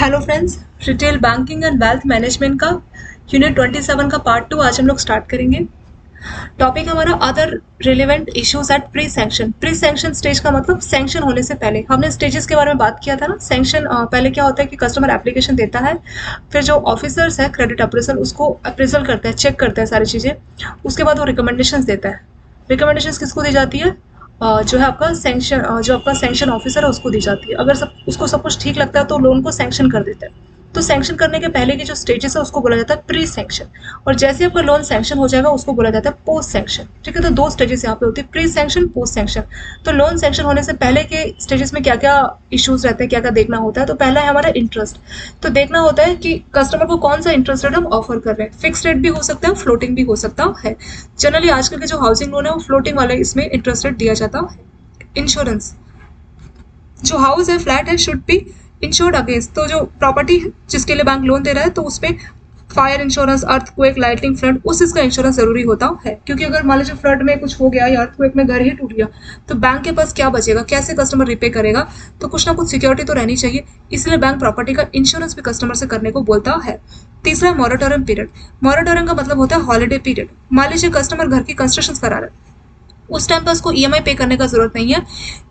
Hello friends, retail banking and wealth management का unit 27 का part 2 आज हम लोग स्टार्ट करेंगे। टॉपिक हमारा other relevant issues at pre sanction. Pre sanction stage का मतलब सैंक्शन होने से पहले। हमने स्टेजेस के बारे में बात किया था ना। सैंक्शन पहले क्या होता है कि कस्टमर एप्लीकेशन देता है, फिर जो ऑफिसर्स है क्रेडिट अप्रेजल उसको अप्रेजल करते हैं, चेक करते हैं सारी चीज़ें, उसके बाद वो रिकमेंडेशन देता है। रिकमेंडेशन किसको दी जाती है? जो है आपका सैंक्शन, जो आपका सैंक्शन ऑफिसर है उसको दी जाती है। अगर सब कुछ ठीक लगता है तो लोन को सैंक्शन कर देता है। तो सैंक्शन करने के पहले की जो स्टेजेस है उसको बोला जाता है प्री सैंक्शन, और जैसे आपका लोन सैंक्शन हो जाएगा उसको बोला जाता है पोस्ट सैंक्शन। ठीक है, तो दो स्टेजेस यहाँ पे होती है, प्री सैंक्शन, पोस्ट सैंक्शन। तो लोन सैंक्शन होने से पहले के स्टेजेस में क्या क्या इश्यूज रहते हैं, क्या क्या देखना होता है। तो पहला है हमारा इंटरेस्ट। तो देखना होता है कि कस्टमर को कौन सा इंटरेस्ट रेट हम ऑफर कर रहे हैं। फिक्स रेट भी हो सकता है, फ्लोटिंग भी हो सकता है। जनरली आजकल के जो हाउसिंग लोन है वो फ्लोटिंग वाले इसमें इंटरेस्ट रेट दिया जाता है। इंश्योरेंस, जो हाउस है, फ्लैट है, शुड बी इंश्योर्ड अगेंस्ट। तो जो प्रॉपर्टी है जिसके लिए बैंक लोन दे रहा है तो उसमें fire insurance, earthquake, lightning, flood, उस इसका इंश्योरेंस जरूरी होता है। क्योंकि अगर मान लीजिए फ्लड में कुछ हो गया या अर्थक्वेक में घर ही टूट गया तो बैंक के पास क्या बचेगा, कैसे कस्टमर रिपे करेगा। तो कुछ ना कुछ सिक्योरिटी तो रहनी चाहिए, इसलिए बैंक प्रॉपर्टी का इंश्योरेंस भी कस्टमर से करने को बोलता है। तीसरा, मॉरेटोरियम पीरियड। मॉरेटोरियम का मतलब होता है हॉलिडे पीरियड। मान लीजिए कस्टमर घर की कंस्ट्रक्शन करा रहा है, उस टाइम पर उसको ईएमआई पे करने का जरूरत नहीं है।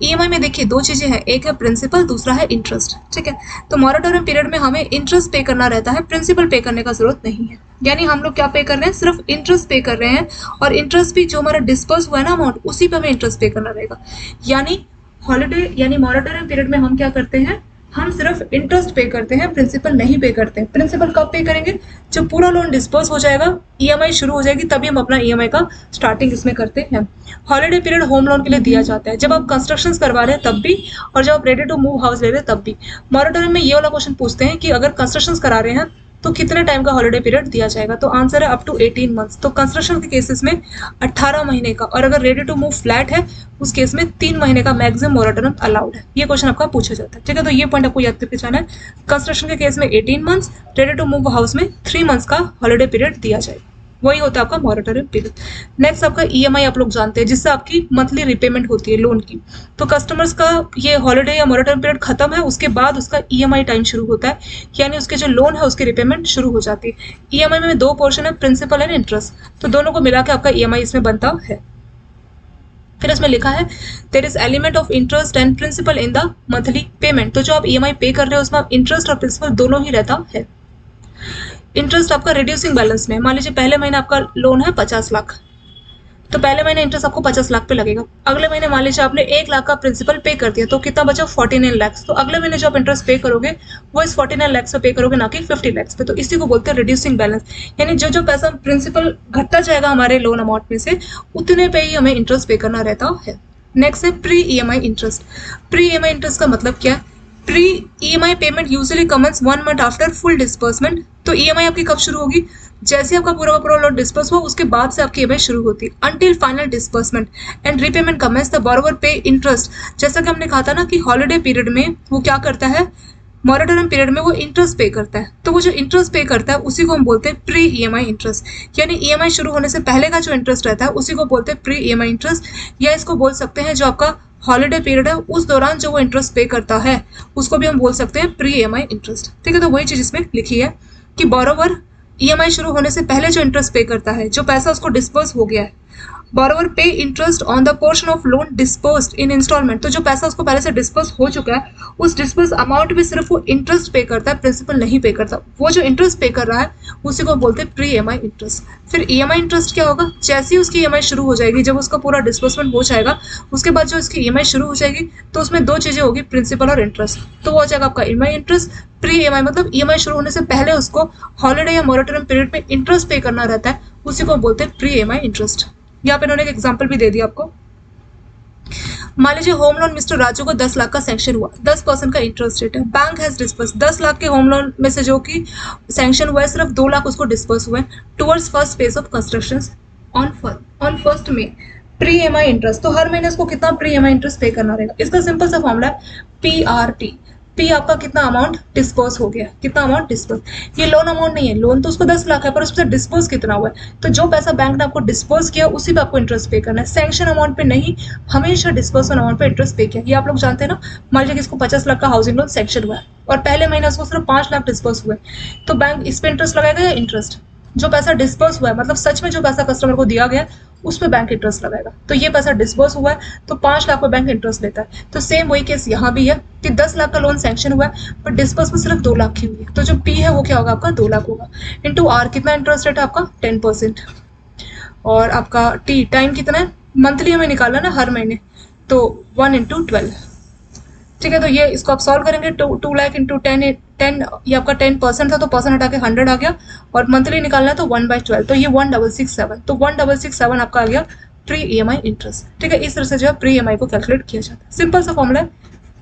ईएमआई में देखिए दो चीजें हैं, एक है प्रिंसिपल, दूसरा है इंटरेस्ट। ठीक है, तो मॉरेटोरियम पीरियड में हमें इंटरेस्ट पे करना रहता है, प्रिंसिपल पे करने का जरूरत नहीं है। यानी हम लोग क्या पे कर रहे हैं, सिर्फ इंटरेस्ट पे कर रहे हैं, और इंटरेस्ट भी जो हमारा डिस्पर्स हुआ है ना अमाउंट, उसी पे हमें इंटरेस्ट पे करना रहेगा। यानी हॉलिडे यानी मॉरेटोरियम पीरियड में हम क्या करते हैं, हम सिर्फ इंटरेस्ट पे करते हैं, प्रिंसिपल नहीं पे करते हैं। प्रिंसिपल कब पे करेंगे, जब पूरा लोन डिस्पर्स हो जाएगा, ईएमआई शुरू हो जाएगी, तभी हम अपना ईएमआई का स्टार्टिंग इसमें करते हैं। हॉलिडे पीरियड होम लोन के लिए दिया जाता है, जब आप कंस्ट्रक्शन करवा रहे हैं तब भी, और जब आप रेडी टू मूव हाउस ले रहे हैं तब भी। मॉरेटोरियम में ये वाला क्वेश्चन पूछते हैं कि अगर कंस्ट्रक्शन करा रहे हैं तो कितने टाइम का हॉलिडे पीरियड दिया जाएगा। तो आंसर है अप टू 18 मंथ्स। तो कंस्ट्रक्शन के केसेस में 18 महीने का, और अगर रेडी टू मूव फ्लैट है उस केस में 3 महीने का मैक्सिमम मॉरेटोरियम अलाउड है। ये क्वेश्चन आपका पूछा जाता है। ठीक है, तो ये पॉइंट आपको याद करके जाना है। कंस्ट्रक्शन के केस में 18 months, ready to move house में 3 मंथ्स का हॉलिडे पीरियड दिया जाएगा, वही होता है आपका मॉरेटोरियम पीरियड। नेक्स्ट आपका ईएमआई, आप लोग जानते हैं, जिससे आपकी मंथली रिपेमेंट होती है लोन की। तो कस्टमर्स का ये हॉलिडे या मॉरेटोरियम पीरियड खत्म है, उसके बाद उसका ईएमआई टाइम शुरू होता है, यानी उसके जो लोन है उसकी रिपेमेंट शुरू हो जाती है। ईएमआई में दो पोर्शन है, प्रिंसिपल एंड इंटरेस्ट, तो दोनों को मिला के आपका ईएमआई इसमें बनता है। फिर इसमें लिखा है there is element of interest and principal in the monthly payment. तो जो आप ईएमआई पे कर रहे हो उसमें इंटरेस्ट और प्रिंसिपल दोनों ही रहता है। इंटरेस्ट आपका रिड्यूसिंग बैलेंस में, मान लीजिए पहले महीने आपका लोन है 50 लाख, तो पहले महीने इंटरेस्ट आपको 50 लाख पे लगेगा। अगले महीने मान लीजिए आपने 1 लाख का प्रिंसिपल पे कर दिया, तो कितना बचा, 49 लाख। तो अगले महीने जो आप इंटरेस्ट पे करोगे वो इस 49 लाख पे पे करोगे, ना कि 50 लाख पे। तो इसी को बोलते हैं रिड्यूसिंग बैलेंस। यानी जो जो पैसा प्रिंसिपल घटता जाएगा हमारे लोन अमाउंट में से, उतने पे ही हमें इंटरेस्ट पे करना रहता है। नेक्स्ट है pre EMI interest. Pre EMI interest का मतलब क्या है? Pre EMI payment usually commence 1 month after full disbursement. तो ईएमआई आपकी कब शुरू होगी, जैसे आपका पूरा का पूरा लोन डिस्पर्स हुआ उसके बाद से आपकी ईएमआई शुरू होती है, until final disbursement and repayment commence the borrower pay interest. जैसा कि हमने कहा था ना कि हॉलिडे पीरियड में वो क्या करता है, मॉरेटोरियम पीरियड में वो इंटरेस्ट पे करता है। तो वो जो इंटरेस्ट पे करता है उसी को हम बोलते हैं प्री ईएमआई इंटरेस्ट। यानी ईएमआई शुरू होने से पहले का जो इंटरेस्ट रहता है उसी को बोलते हैं प्री ईएमआई इंटरेस्ट, या इसको बोल सकते हैं जो आपका हॉलिडे पीरियड है उस दौरान जो वो इंटरेस्ट पे करता है उसको भी हम बोल सकते हैं प्री ईएमआई इंटरेस्ट। ठीक है, तो वही चीज इसमें लिखी है कि बोरोवर ईएमआई शुरू होने से पहले जो इंटरेस्ट पे करता है, जो पैसा उसको डिस्पर्स हो गया है, borrower pay interest on the portion of loan dispersed in installment. तो जो पैसा उसको पहले से डिस्पर्स हो चुका है उस डिस्पर्स अमाउंट में सिर्फ वो इंटरेस्ट पे करता है, प्रिंसिपल नहीं पे करता। वो जो इंटरेस्ट पे कर रहा है उसी को बोलते हैं प्री ईएमआई इंटरेस्ट। फिर ईएमआई इंटरेस्ट क्या होगा, जैसे ही उसकी ईएमआई शुरू हो जाएगी, जब उसका पूरा डिस्बर्समेंट हो जाएगा उसके बाद जो उसकी ईएमआई शुरू हो जाएगी तो उसमें दो चीजें होगी, प्रिंसिपल और इंटरेस्ट। तो वो हो जाएगा आपका ईएमआई इंटरेस्ट। प्री ईएमआई मतलब ईएमआई शुरू होने से पहले उसको हॉलिडे या मॉरेटोरियम पीरियड में इंटरेस्ट पे करना रहता है, उसी को बोलते हैं प्री ईएमआई इंटरेस्ट। यहाँ पे इन्होंने एक एग्जांपल भी दे दिया आपको। मान लीजिए होम लोन मिस्टर राजू को 10 लाख का सैंक्शन हुआ, 10% का इंटरेस्ट रेट है। बैंक हैज डिस्पर्स 10 लाख के होम लोन में से जो कि सैंक्शन हुआ है सिर्फ 2 लाख उसको डिस्पर्स हुए towards first phase of construction on first में प्री ईएमआई इंटरेस्ट। तो हर महीने उसको कितना प्री ईएमआई इंटरेस्ट पे करना रहेगा, इसका सिंपल सा फॉर्मूला है PRT। पी आपका कितना अमाउंट डिस्पोज हो गया, कितना अमाउंट डिस्पोज, ये लोन अमाउंट नहीं है, लोन तो उसको 10 लाख है पर उसमें डिस्पोज कितना हुआ है, तो जो पैसा बैंक ने आपको डिस्पोज किया उसी पे आपको इंटरेस्ट पे करना है, सैंक्शन अमाउंट पे नहीं, हमेशा डिस्पोजल अमाउंट पे इंटरेस्ट पे किया। ये आप लोग जानते हैं ना, मान लीजिए किसको 50 लाख का हाउसिंग लोन सैंक्शन हुआ है और पहले महीने उसको सिर्फ 5 लाख डिस्पोज हुए, तो बैंक इस पे इंटरेस्ट लगाएगा या इंटरेस्ट, जो पैसा डिस्पोज हुआ है मतलब सच में जो पैसा कस्टमर को दिया गया उस पर बैंक इंटरेस्ट लगाएगा। तो ये पैसा डिस्पोज हुआ है तो 5 लाख पर बैंक इंटरेस्ट लेता है। तो सेम वही केस यहाँ भी है कि 10 लाख का लोन सैंक्शन हुआ है पर डिस्पोज में सिर्फ 2 लाख की हुई है, तो जो पी है वो क्या होगा आपका 2 लाख होगा, इंटू आर कितना इंटरेस्ट रेट है आपका 10%, और आपका टी टाइम कितना है, मंथली हमें निकालना ना हर महीने, तो 1 इंटू 12, ठीक है। तो ये इसको आप सॉल्व करेंगे, 2 लाख इंटू 10, ये आपका 10% था तो परसेंट हटा के 100 आ गया, और मंथली निकालना है तो 1/12, तो ये 1667, तो 1667 आपका आ गया प्री ईएमआई इंटरेस्ट, ठीक है। इस तरह से जो है प्री ईएमआई को कैलकुलेट किया जाता है, सिंपल सा फॉर्मूला है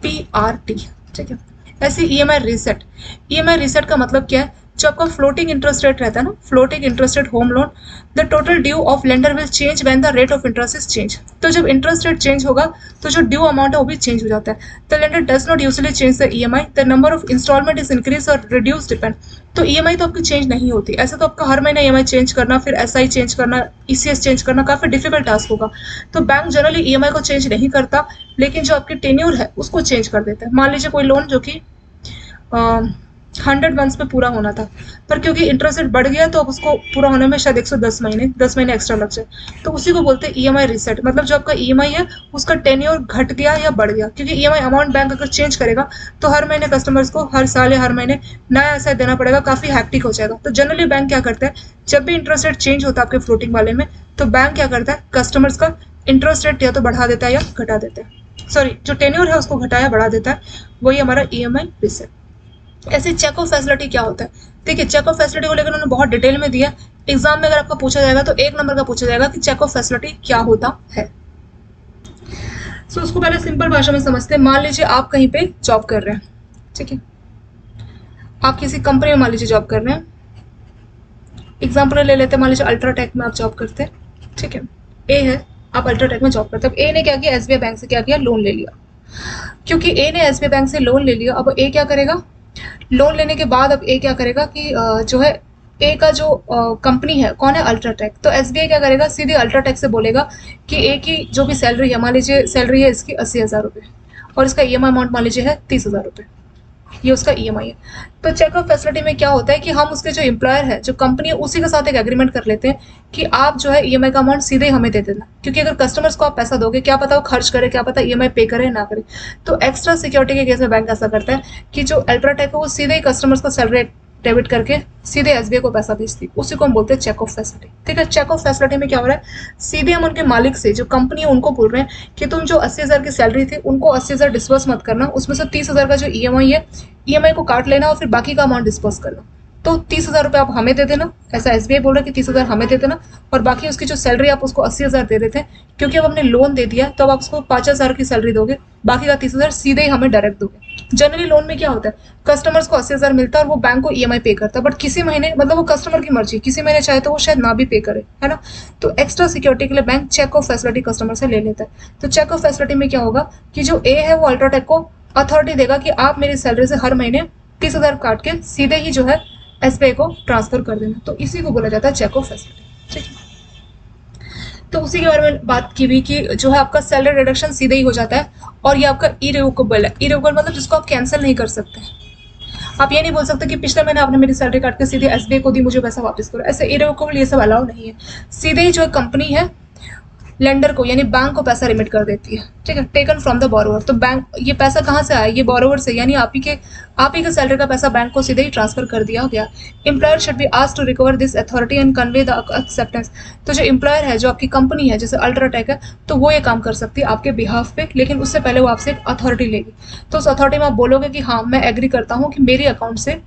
PRT, ठीक है। ऐसे ईएमआई रीसेट का मतलब क्या है, जो आपका फ्लोटिंग इंटरेस्ट रेट रहता है ना, floating interest rate home loan, the total due of lender will change when the rate of interest is change, तो जब इंटरेस्ट रेट चेंज होगा तो जो ड्यू अमाउंट है वो भी चेंज हो जाता है। The lender does not usually change the EMI, the number of instalment is increase और रिड्यूस डिपेंड, तो ईएमआई तो आपकी चेंज नहीं होती, ऐसे तो आपका हर महीने ईएमआई चेंज करना, फिर एसआई चेंज करना, ईसीएस चेंज करना काफी डिफिकल्ट टास्क होगा, तो बैंक जनरली ईएमआई को चेंज नहीं करता, लेकिन जो आपकी टेन्यूर है उसको चेंज कर देता है। मान लीजिए कोई लोन जो कि 100 मंथ्स पे पूरा होना था, पर क्योंकि इंटरेस्ट रेट बढ़ गया तो अब उसको पूरा होने में शायद 110 महीने 10 महीने एक्स्ट्रा लग जाए, तो उसी को बोलते हैं ईएमआई रीसेट, मतलब जो आपका ईएमआई है उसका टेन्योर घट गया या बढ़ गया, क्योंकि ईएमआई अमाउंट बैंक अगर चेंज करेगा तो हर महीने कस्टमर्स को हर साल या हर महीने नया एसआई देना पड़ेगा, काफी हैक्टिक हो जाएगा। तो जनरली बैंक क्या करता है, जब भी इंटरेस्ट रेट चेंज होता है आपके फ्लोटिंग वाले में, तो बैंक क्या करता है, कस्टमर्स का इंटरेस्ट रेट या तो बढ़ा देता है या घटा देता है, सॉरी जो टेन्योर है उसको घटाया बढ़ा देता है, वही हमारा ईएमआई रीसेट। ऐसे चेक ऑफ फैसिलिटी क्या होता है, देखिए चेक ऑफ फैसिलिटी को लेकर उन्होंने बहुत डिटेल में दिया, एग्जाम में अगर आपका पूछा जाएगा तो 1 नंबर का पूछा जाएगा कि चेक ऑफ फैसिलिटी क्या होता है। सो उसको पहले सिंपल भाषा में समझते हैं। मान लीजिए आप कहीं पे जॉब कर रहे हैं, ठीक है, आप किसी कंपनी में मान लीजिए जॉब कर रहे हैं, एग्जाम्पल ले लेते हैं, मान लीजिए अल्ट्राटेक में आप जॉब करते हैं, ठीक है, ए है, आप अल्ट्राटेक में जॉब करते हैं। अब ए ने क्या किया, एसबीआई बैंक से क्या किया, लोन ले लिया, क्योंकि ए ने एसबीआई बैंक से लोन ले लिया, अब ए क्या करेगा, लोन लेने के बाद अब ए क्या करेगा कि जो है ए का जो कंपनी है कौन है, अल्ट्राटेक, तो एसबीआई क्या करेगा, सीधे अल्ट्राटेक से बोलेगा कि ए की जो भी सैलरी है, मान लीजिए सैलरी है इसकी 80,000 रुपये और इसका ईएमआई अमाउंट मान लीजिए है 30,000 रुपये, ये उसका ईएमआई है। तो चेक ऑफ फैसिलिटी में क्या होता है कि हम उसके जो एम्प्लॉयर है, जो कंपनी है, उसी के साथ एक एग्रीमेंट कर लेते हैं कि आप जो है ईएमआई का अमाउंट सीधे हमें दे देना, क्योंकि अगर कस्टमर्स को आप पैसा दोगे क्या पता वो खर्च करे, क्या पता ईएमआई पे करे ना करे, तो एक्स्ट्रा सिक्योरिटी के केस में बैंक ऐसा करता है कि जो अल्ट्राटेक है वो सीधे ही कस्टमर्स का सैलरी डेबिट करके सीधे एसबीआई को पैसा भेजती, उसी को हम बोलते हैं चेक ऑफ फैसिलिटी, ठीक है। चेक ऑफ फैसिलिटी में क्या हो रहा है, सीधे हम उनके मालिक से, जो कंपनी है उनको बोल रहे हैं कि तुम जो 80,000 की सैलरी थी उनको 80,000 डिस्पर्स मत करना, उसमें से 30,000 का जो ईएमआई है, ईएमआई को काट लेना और फिर बाकी का अमाउंट डिस्पर्स करना, तो 30,000 रुपये आप हमें दे देना, ऐसा एसबीआई बोल रहा है कि 30,000 हमें दे देना, और बाकी उसकी जो सैलरी आप उसको 80,000 दे देते हैं, क्योंकि अब हमने लोन दे दिया तो अब आप उसको 5,000 की सैलरी दोगे, बाकी का 30,000 सीधे ही हमें डायरेक्ट दोगे। जनरली लोन में क्या होता है, कस्टमर्स को 80,000 मिलता है और वो बैंक को ईएमआई पे करता है, बट किसी महीने मतलब वो कस्टमर की मर्जी, किसी महीने चाहे तो वो शायद ना भी पे करे, है ना, तो एक्स्ट्रा सिक्योरिटी के लिए bank cheque off facility customer से ले लेता है। तो चेक ऑफ फैसिलिटी में क्या होगा कि जो ए है वो अल्ट्राटेक को अथॉरिटी देगा कि आप मेरी सैलरी से हर महीने 30,000 काट के सीधे ही जो है एसबीआई को ट्रांसफर कर देना, तो इसी को बोला जाता है चेक ऑफ फैसिलिटी, ठीक है। तो उसी के बारे में बात की भी कि जो है आपका सैलरी रिडक्शन सीधे ही हो जाता है, और ये आपका इरिवोकेबल है, इरिवोकेबल मतलब जिसको आप कैंसिल नहीं कर सकते। आप ये नहीं बोल सकते कि पिछले महीने आपने मेरी सैलरी काट के सीधे एसबीआई को दी, मुझे पैसा वापस करो, ऐसे इरिवोकेबल ये सब अलाउ नहीं है। सीधे ही जो है कंपनी है लेंडर को यानी बैंक को पैसा रिमिट कर देती है, ठीक है, टेकन फ्रॉम द बोरोवर। तो बैंक ये पैसा कहाँ से आया, ये बोरोवर से, यानी आप ही के सैलरी का पैसा बैंक को सीधे ही ट्रांसफर कर दिया गया। Employer should be asked to recover this authority and convey the acceptance. तो जो एम्प्लॉयर है, जो आपकी कंपनी है, जैसे अल्ट्राटेक है, तो वो ये काम कर सकती है आपके बिहाफ पे, लेकिन उससे पहले वो आपसे एक अथॉरिटी लेगी। तो उस अथॉरिटी में आप बोलोगे कि हाँ मैं एग्री करता हूँ कि मेरी अकाउंट से,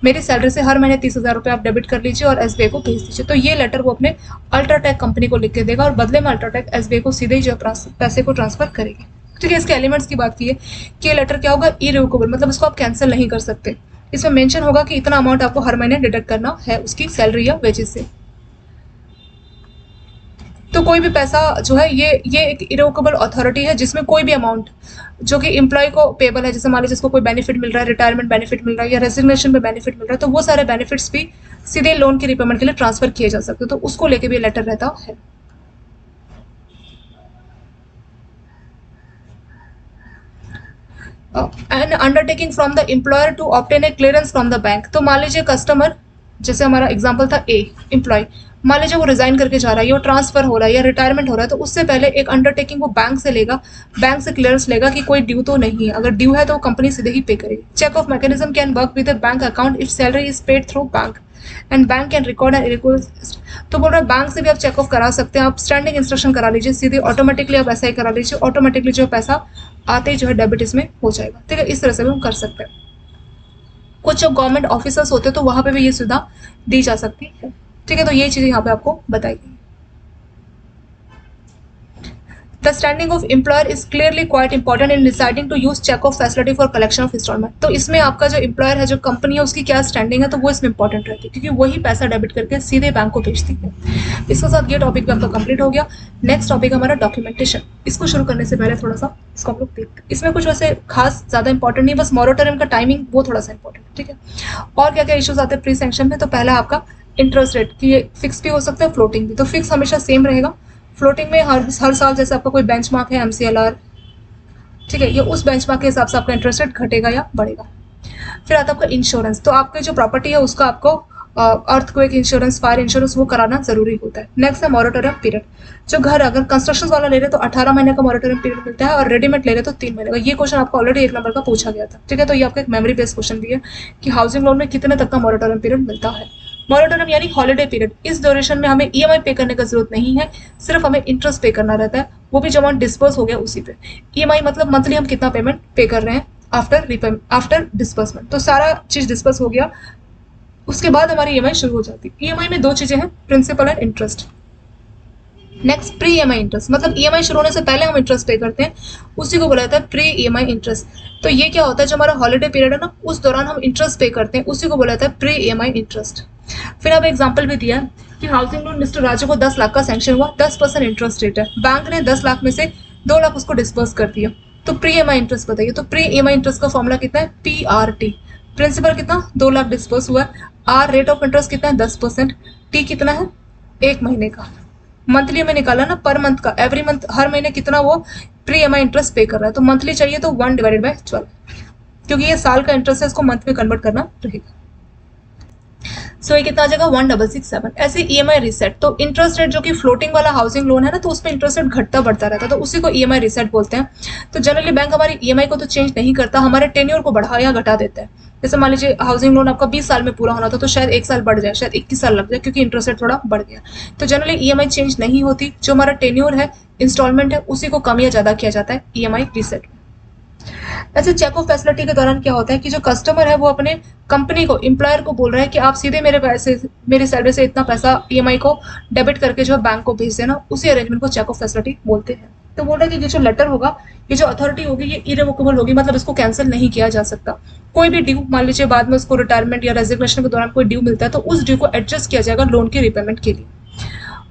मेरी सैलरी से हर महीने 30,000 रुपये आप डेबिट कर लीजिए और एसबीआई को भेज दीजिए। तो ये लेटर वो अपने अल्ट्राटेक कंपनी को लिख के देगा और बदले में अल्ट्राटेक एसबीआई को सीधे ही जो पैसे को ट्रांसफर करेगी। ठीक है, इसके एलिमेंट्स की बात की है कि ये लेटर क्या होगा, इरिवोकेबल, मतलब इसको आप कैंसिल नहीं कर सकते। इसमें मेंशन होगा कि इतना अमाउंट आपको हर महीने डिडक्ट करना है उसकी सैलरी या वेजेस से। तो कोई भी पैसा जो है ये एक इरेवोकेबल अथॉरिटी है जिसमें कोई भी अमाउंट जो कि एम्प्लॉय को पेबल है, जैसे मान लीजिए जिसको कोई बेनिफिट मिल रहा है, रिटायरमेंट बेनिफिट मिल रहा है या रेजिग्नेशन पे बेनिफिट मिल रहा है, तो वो सारे बेनिफिट्स भी सीधे लोन की रिपेमेंट के लिए ट्रांसफर किए जा सकते हैं, तो उसको लेके भी लेटर रहता है। An undertaking from the employer to obtain a clearance from the bank. तो मान लीजिए कस्टमर, जैसे हमारा एग्जांपल था ए एम्प्लॉय, मान लीजिए वो रिजाइन करके जा रहा है, वो ट्रांसफर हो रहा है या रिटायरमेंट हो रहा है, तो उससे पहले एक अंडरटेकिंग वो बैंक से लेगा, बैंक से क्लियरेंस लेगा कि कोई ड्यू तो नहीं है। अगर ड्यू है तो वो कंपनी सीधे ही पे करेगी। Check off mechanism can work with a bank account if salary is paid through bank and bank can record an request. तो बोल रहा है बैंक से भी आप चेक ऑफ करा सकते हैं, आप स्टैंडिंग इंस्ट्रक्शन करा लीजिए सीधे, ऑटोमेटिकली आप ऐसा ही करा लीजिए, ऑटोमेटिकली जो पैसा आते ही जो है डेबिट इसमें हो जाएगा। ठीक है, इस तरह से भी हम कर सकते हैं। कुछ जो गवर्नमेंट ऑफिसर्स होते हैं तो वहां पे भी ये सुविधा दी जा सकती है। ठीक है, तो ये चीजें यहाँ पे आपको बताई गई। The standing of employer is clearly quite important in deciding to use check off facility for collection of instalment. तो इसमें आपका जो एम्प्लॉयर है, जो कंपनी है, उसकी क्या स्टैंडिंग है, तो वो इसमें इंपॉर्टेंट रहती है क्योंकि वही पैसा डेबिट करके सीधे बैंक को भेजती है। इसके साथ ये टॉपिक भी आपका कंप्लीट हो गया। नेक्स्ट टॉपिक हमारा डॉक्यूमेंटेशन। इसको शुरू करने से पहले थोड़ा सा इसको हम लोग देखते हैं। इसमें कुछ वैसे खास ज्यादा इंपॉर्टेंट नहीं, बस मॉरेटोरियम का टाइमिंग वो थोड़ा सा इंपॉर्टेंट। ठीक है, और क्या क्या इश्यूज आते हैं प्री सैंक्शन में। तो पहला आपका इंटरेस्ट रेट, कि ये फिक्स भी हो सकता है, फ्लोटिंग भी। तो फिक्स हमेशा सेम रहेगा। फ्लोटिंग में हर साल जैसे आपका कोई बेंचमार्क है एमसीएलआर, ठीक है, ये उस बेंचमार्क के हिसाब से आपका इंटरेस्ट रेट घटेगा या बढ़ेगा। फिर आता है आपका इंश्योरेंस। तो आपके जो प्रॉपर्टी है उसका आपको अर्थक्वेक इंश्योरेंस, फायर इंश्योरेंस वो कराना जरूरी होता है। नेक्स्ट है मॉरेटोरियम पीरियड। जो घर अगर कंस्ट्रक्शन वाला ले रहे तो 18 महीने का मॉरेटोरियम पीरियड मिलता है और रेडीमेड ले रहे तो 3 महीने का। ये क्वेश्चन आपको ऑलरेडी 1 नंबर का पूछा गया था। ठीक है, तो ये आपका एक मेमोरी बेस्ड क्वेश्चन भी है कि हाउसिंग लोन में कितने तक का मॉरेटोरियम पीरियड मिलता है। मॉरेटोरियम यानी हॉलिडे पीरियड। इस ड्यूरेशन में हमें ईएमआई पे करने का जरूरत नहीं है, सिर्फ हमें इंटरेस्ट पे करना रहता है, वो भी जो अमाउंट डिस्पर्स हो गया उसी पे। ईएमआई मतलब मंथली हम कितना पेमेंट पे कर रहे हैं आफ्टर डिस्पर्समेंट। तो सारा चीज डिस्पर्स हो गया, उसके बाद हमारी ईएमआई शुरू हो जाती है। ईएमआई में 2 चीजें हैं, principal and interest. Next pre EMI interest, मतलब ईएमआई शुरू होने से पहले हम इंटरेस्ट पे करते हैं, उसी को बोला जाता है प्री ईएमआई इंटरेस्ट। तो ये क्या होता है, जो हमारा हॉलिडे पीरियड है ना, उस दौरान हम इंटरेस्ट पे करते हैं, उसी को बोला जाता है प्री ईएमआई इंटरेस्ट। फिर अब एग्जाम्पल भी दिया कि हाउसिंग लोन मिस्टर राजू को 10 लाख का सैंक्शन हुआ, 10% इंटरेस्ट रेट है, बैंक ने 10 लाख में से 2 लाख उसको डिस्पर्स कर दिया। तो प्री ईएमआई इंटरेस्ट बताइए। तो प्री ईएमआई इंटरेस्ट का फॉर्मूला कितना है, PRT। प्रिंसिपल कितना, 2 लाख डिस्पर्स हुआ है। आर रेट ऑफ इंटरेस्ट कितना है, 10%। टी कितना है, 1 महीने का। मंथली में निकाला ना, पर मंथ का, एवरी मंथ हर महीने कितना वो प्री ईएमआई इंटरेस्ट पे कर रहा है। तो मंथली चाहिए तो 1/12, क्योंकि ये साल का इंटरेस्ट है, इसको मंथ में कन्वर्ट करना रहेगा। सो ये कितना आ जाएगा, 1667। ऐसे ईएमआई रिसेट। तो इंटरेस्ट रेट जो कि फ्लोटिंग वाला हाउसिंग लोन है ना, तो उसमें इंटरेस्ट रेट घटता बढ़ता रहता है, तो उसी को ईएमआई रिसेट बोलते हैं। तो जनरली बैंक हमारी ईएमआई को तो चेंज नहीं करता, हमारे टेन्योर को बढ़ा या घटा देता है। जैसे मान लीजिए हाउसिंग लोन आपका 20 साल में पूरा होना था, तो शायद 1 साल बढ़ जाए, शायद 21 साल लग जाए, क्योंकि इंटरेस्ट रेट थोड़ा बढ़ गया। तो जनरली ईएमआई चेंज नहीं होती, जो हमारा टेन्योर है, इंस्टॉलमेंट है, उसी को कम या ज्यादा किया जाता है ईएमआई रिसेट। ऐसे चेक ऑफ फैसिलिटी के दौरान क्या होता है कि जो कस्टमर है वो अपने कंपनी को, एम्प्लॉयर को बोल रहा है कि आप सीधे मेरे सैलरी से इतना पैसा ईएमआई को डेबिट करके जो है बैंक को भेज देना, उसी अरेंजमेंट को चेक ऑफ फैसिलिटी बोलते हैं। तो बोल रहा है कि ये जो लेटर होगा, ये जो अथॉरिटी होगी, ये इरेवोकेबल होगी, मतलब इसको कैंसिल नहीं किया जा सकता। कोई भी ड्यू, मान लीजिए बाद में उसको रिटायरमेंट या रेजिग्नेशन के दौरान कोई ड्यू मिलता है, तो उस ड्यू को एडजस्ट किया जाएगा लोन की रिपेमेंट के लिए।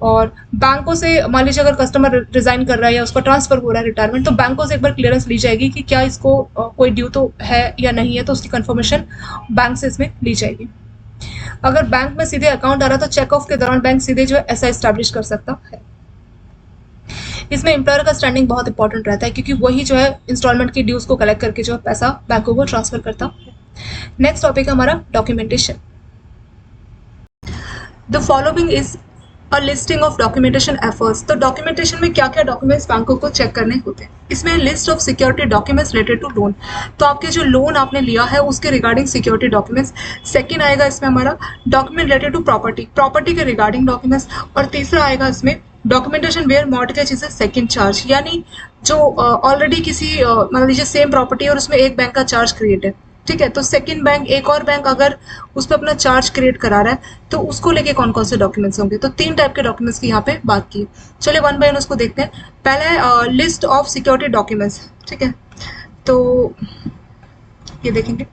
और बैंकों से मान लीजिए अगर कस्टमर रिजाइन कर रहा है या उसका ट्रांसफर हो रहा है रिटायरमेंट, तो बैंकों से एक बार क्लियरेंस ली जाएगी कि क्या इसको कोई ड्यू तो है या नहीं है, तो उसकी कंफर्मेशन बैंक से इसमें ली जाएगी। अगर बैंक में सीधे अकाउंट आ रहा है तो चेक ऑफ के दौरान बैंक सीधे जो है ऐसा एस्टैब्लिश कर सकता है। इसमें एम्प्लॉयर का स्टैंडिंग बहुत इंपॉर्टेंट रहता है, क्योंकि वही जो है इंस्टॉलमेंट की ड्यूज को कलेक्ट करके जो है पैसा बैंकों को ट्रांसफर करता है। नेक्स्ट टॉपिक है हमारा डॉक्यूमेंटेशन। द फॉलोइंग इज और लिस्टिंग ऑफ डॉक्यूमेंटेशन एफर्ट्स। तो डॉक्यूमेंटेशन में क्या क्या डॉक्यूमेंट्स बैंकों को चेक करने होते हैं। इसमें list of security documents related to loan. तो आपके जो लोन आपने लिया है उसके रिगार्डिंग सिक्योरिटी डॉक्यूमेंट्स। सेकंड आएगा इसमें हमारा डॉक्यूमेंट रिलेटेड टू प्रॉपर्टी के रिगार्डिंग डॉक्यूमेंट्स। और तीसरा आएगा इसमें documentation where mortgage is a second charge, यानी जो ऑलरेडी किसी मान लीजिए सेम प्रॉपर्टी और उसमें एक बैंक का चार्ज क्रिएट है, ठीक है, तो सेकंड बैंक, एक और बैंक अगर उस पर अपना चार्ज क्रिएट करा रहा है, तो उसको लेके कौन कौन से डॉक्यूमेंट्स होंगे। तो 3 टाइप के डॉक्यूमेंट्स की यहाँ पे बात की। चलिए 1 बाय 1 उसको देखते हैं। पहला है लिस्ट ऑफ सिक्योरिटी डॉक्यूमेंट्स, ठीक है, तो ये देखेंगे।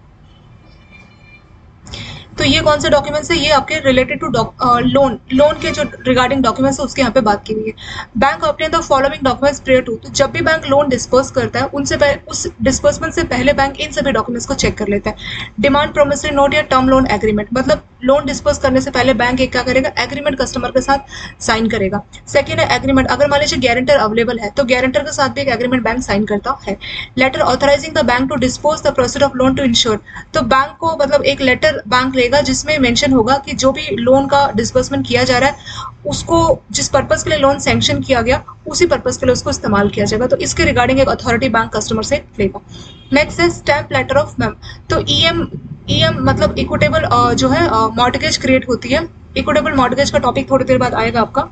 तो ये कौन से डॉक्यूमेंट्स है, ये आपके रिलेटेड टू लोन के जो रिगार्डिंग डॉक्यूमेंट्स है उसके यहाँ पे बात की हुई है। Bank obtain the following documents prior to, तो जब भी बैंक लोन डिस्पर्स करता है उनसे उस डिस्पर्समेंट से पहले बैंक इन सभी डॉक्यूमेंट्स को चेक कर लेता है। डिमांड प्रोमिसरी नोट या टर्म लोन एग्रीमेंट, मतलब लोन डिस्पर्स करने से पहले बैंक एक क्या करेगा, एग्रीमेंट कस्टमर के साथ साइन करेगा। सेकेंड है एग्रीमेंट, अगर मान लीजिए गारंटर अवेलेबल है तो गारंटर के साथ भी एक एग्रीमेंट बैंक साइन करता है। Letter authorising the bank to dispose the proceed of loan to insure, तो बैंक को मतलब एक लेटर बैंक लेगा जिसमें मेंशन होगा कि जो भी लोन का डिस्बर्समेंट किया जा रहा है उसको जिस पर्पस के लिए लोन सैंक्शन किया गया उसी पर्पस के लिए उसको इस्तेमाल किया जाएगा, तो इसके रिगार्डिंग एक अथॉरिटी बैंक कस्टमर से लेगा। नेक्स्ट है स्टैम्प लेटर ऑफ मैम, तो ईएम मतलब इक्विटेबल जो है मॉर्टगेज क्रिएट होती है। इक्विटेबल मॉर्टगेज का टॉपिक थोड़ी देर बाद आएगा आपका,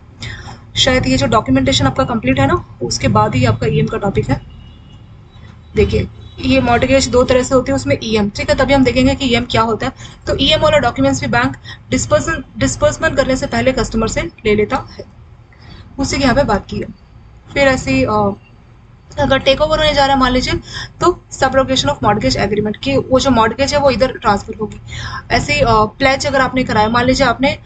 शायद ये जो डॉक्यूमेंटेशन आपका कंप्लीट है ना उसके बाद ही आपका ईएम का टॉपिक है। देखिए ये मॉर्टगेज दो तरह से होती है, उसमें ईएम, ठीक है, तभी हम देखेंगे कि ईएम क्या होता है। तो ईएम वाला डॉक्यूमेंट्स भी बैंक डिस्पर्समेंट करने से पहले कस्टमर से ले लेता है, उसी की यहाँ पे बात की है। फिर ऐसी अगर टेक ओवर होने जा रहा है मान लीजिए तो सब्रोगेशन ऑफ मॉर्टगेज एग्रीमेंट की वो जो मॉर्टगेज है वो इधर ट्रांसफर होगी। ऐसे प्लेज अगर आपने कराया, मान लीजिए आपने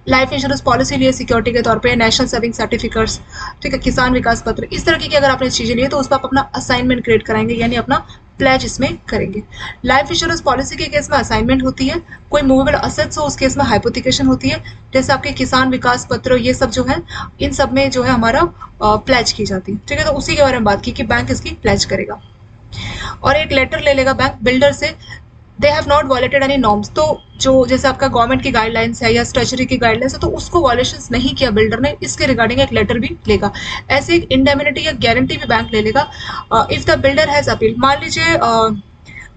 लाइफ इंश्योरेंस पॉलिसी लिए सिक्योरिटी के तौर पे, नेशनल सेविंग सर्टिफिकेट्स, ठीक है, किसान विकास पत्र, इस तरह की अगर आपने चीजें ली तो उस पर आप अपना असाइनमेंट क्रिएट कराएंगे, यानी अपना प्लेज इसमें करेंगे। लाइफ इंश्योरेंस पॉलिसी के केस में असाइनमेंट होती है, कोई मूवेबल असेट्स हो उस केस में हाइपोथिकेशन होती है, जैसे आपके किसान विकास पत्र ये सब जो है इन सब में जो है हमारा प्लेज की जाती है, ठीक है। तो उसी के बारे में बात की कि बैंक इसकी प्लेज करेगा। और एक लेटर ले लेगा बैंक बिल्डर से, they have not वॉलेटेड any norms, तो जो जैसे आपका गवर्नमेंट की गाइडलाइंस है या स्ट्रेचरी की गाइडलाइंस है तो उसको वॉलेशंस नहीं किया बिल्डर ने, इसके रिगार्डिंग एक लेटर भी लेगा। ऐसे एक इंडेमिनिटी या गारंटी भी बैंक ले लेगा। If the builder has appeal, मान लीजिए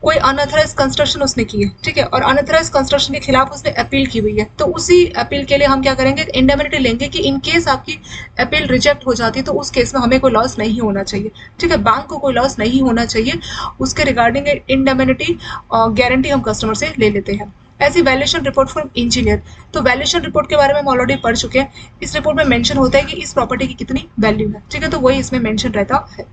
कोई अनऑथराइज कंस्ट्रक्शन उसने की है, ठीक है, और अनऑथराइज कंस्ट्रक्शन के खिलाफ उसने अपील की हुई है, तो उसी अपील के लिए हम क्या करेंगे, इंडेमिनिटी लेंगे कि इन केस आपकी अपील रिजेक्ट हो जाती है तो उस केस में हमें कोई लॉस नहीं होना चाहिए, ठीक है, बैंक को कोई लॉस नहीं होना चाहिए, उसके रिगार्डिंग इंडेमिनिटी गारंटी हम कस्टमर से ले लेते हैं। ऐसी वैल्यूएशन रिपोर्ट फ्रॉम इंजीनियर, तो वैल्यूएशन रिपोर्ट के बारे में हम ऑलरेडी पढ़ चुके हैं। इस रिपोर्ट में मेंशन होता है कि इस प्रॉपर्टी की कितनी वैल्यू है, ठीक है, तो वही इसमें मेंशन रहता है।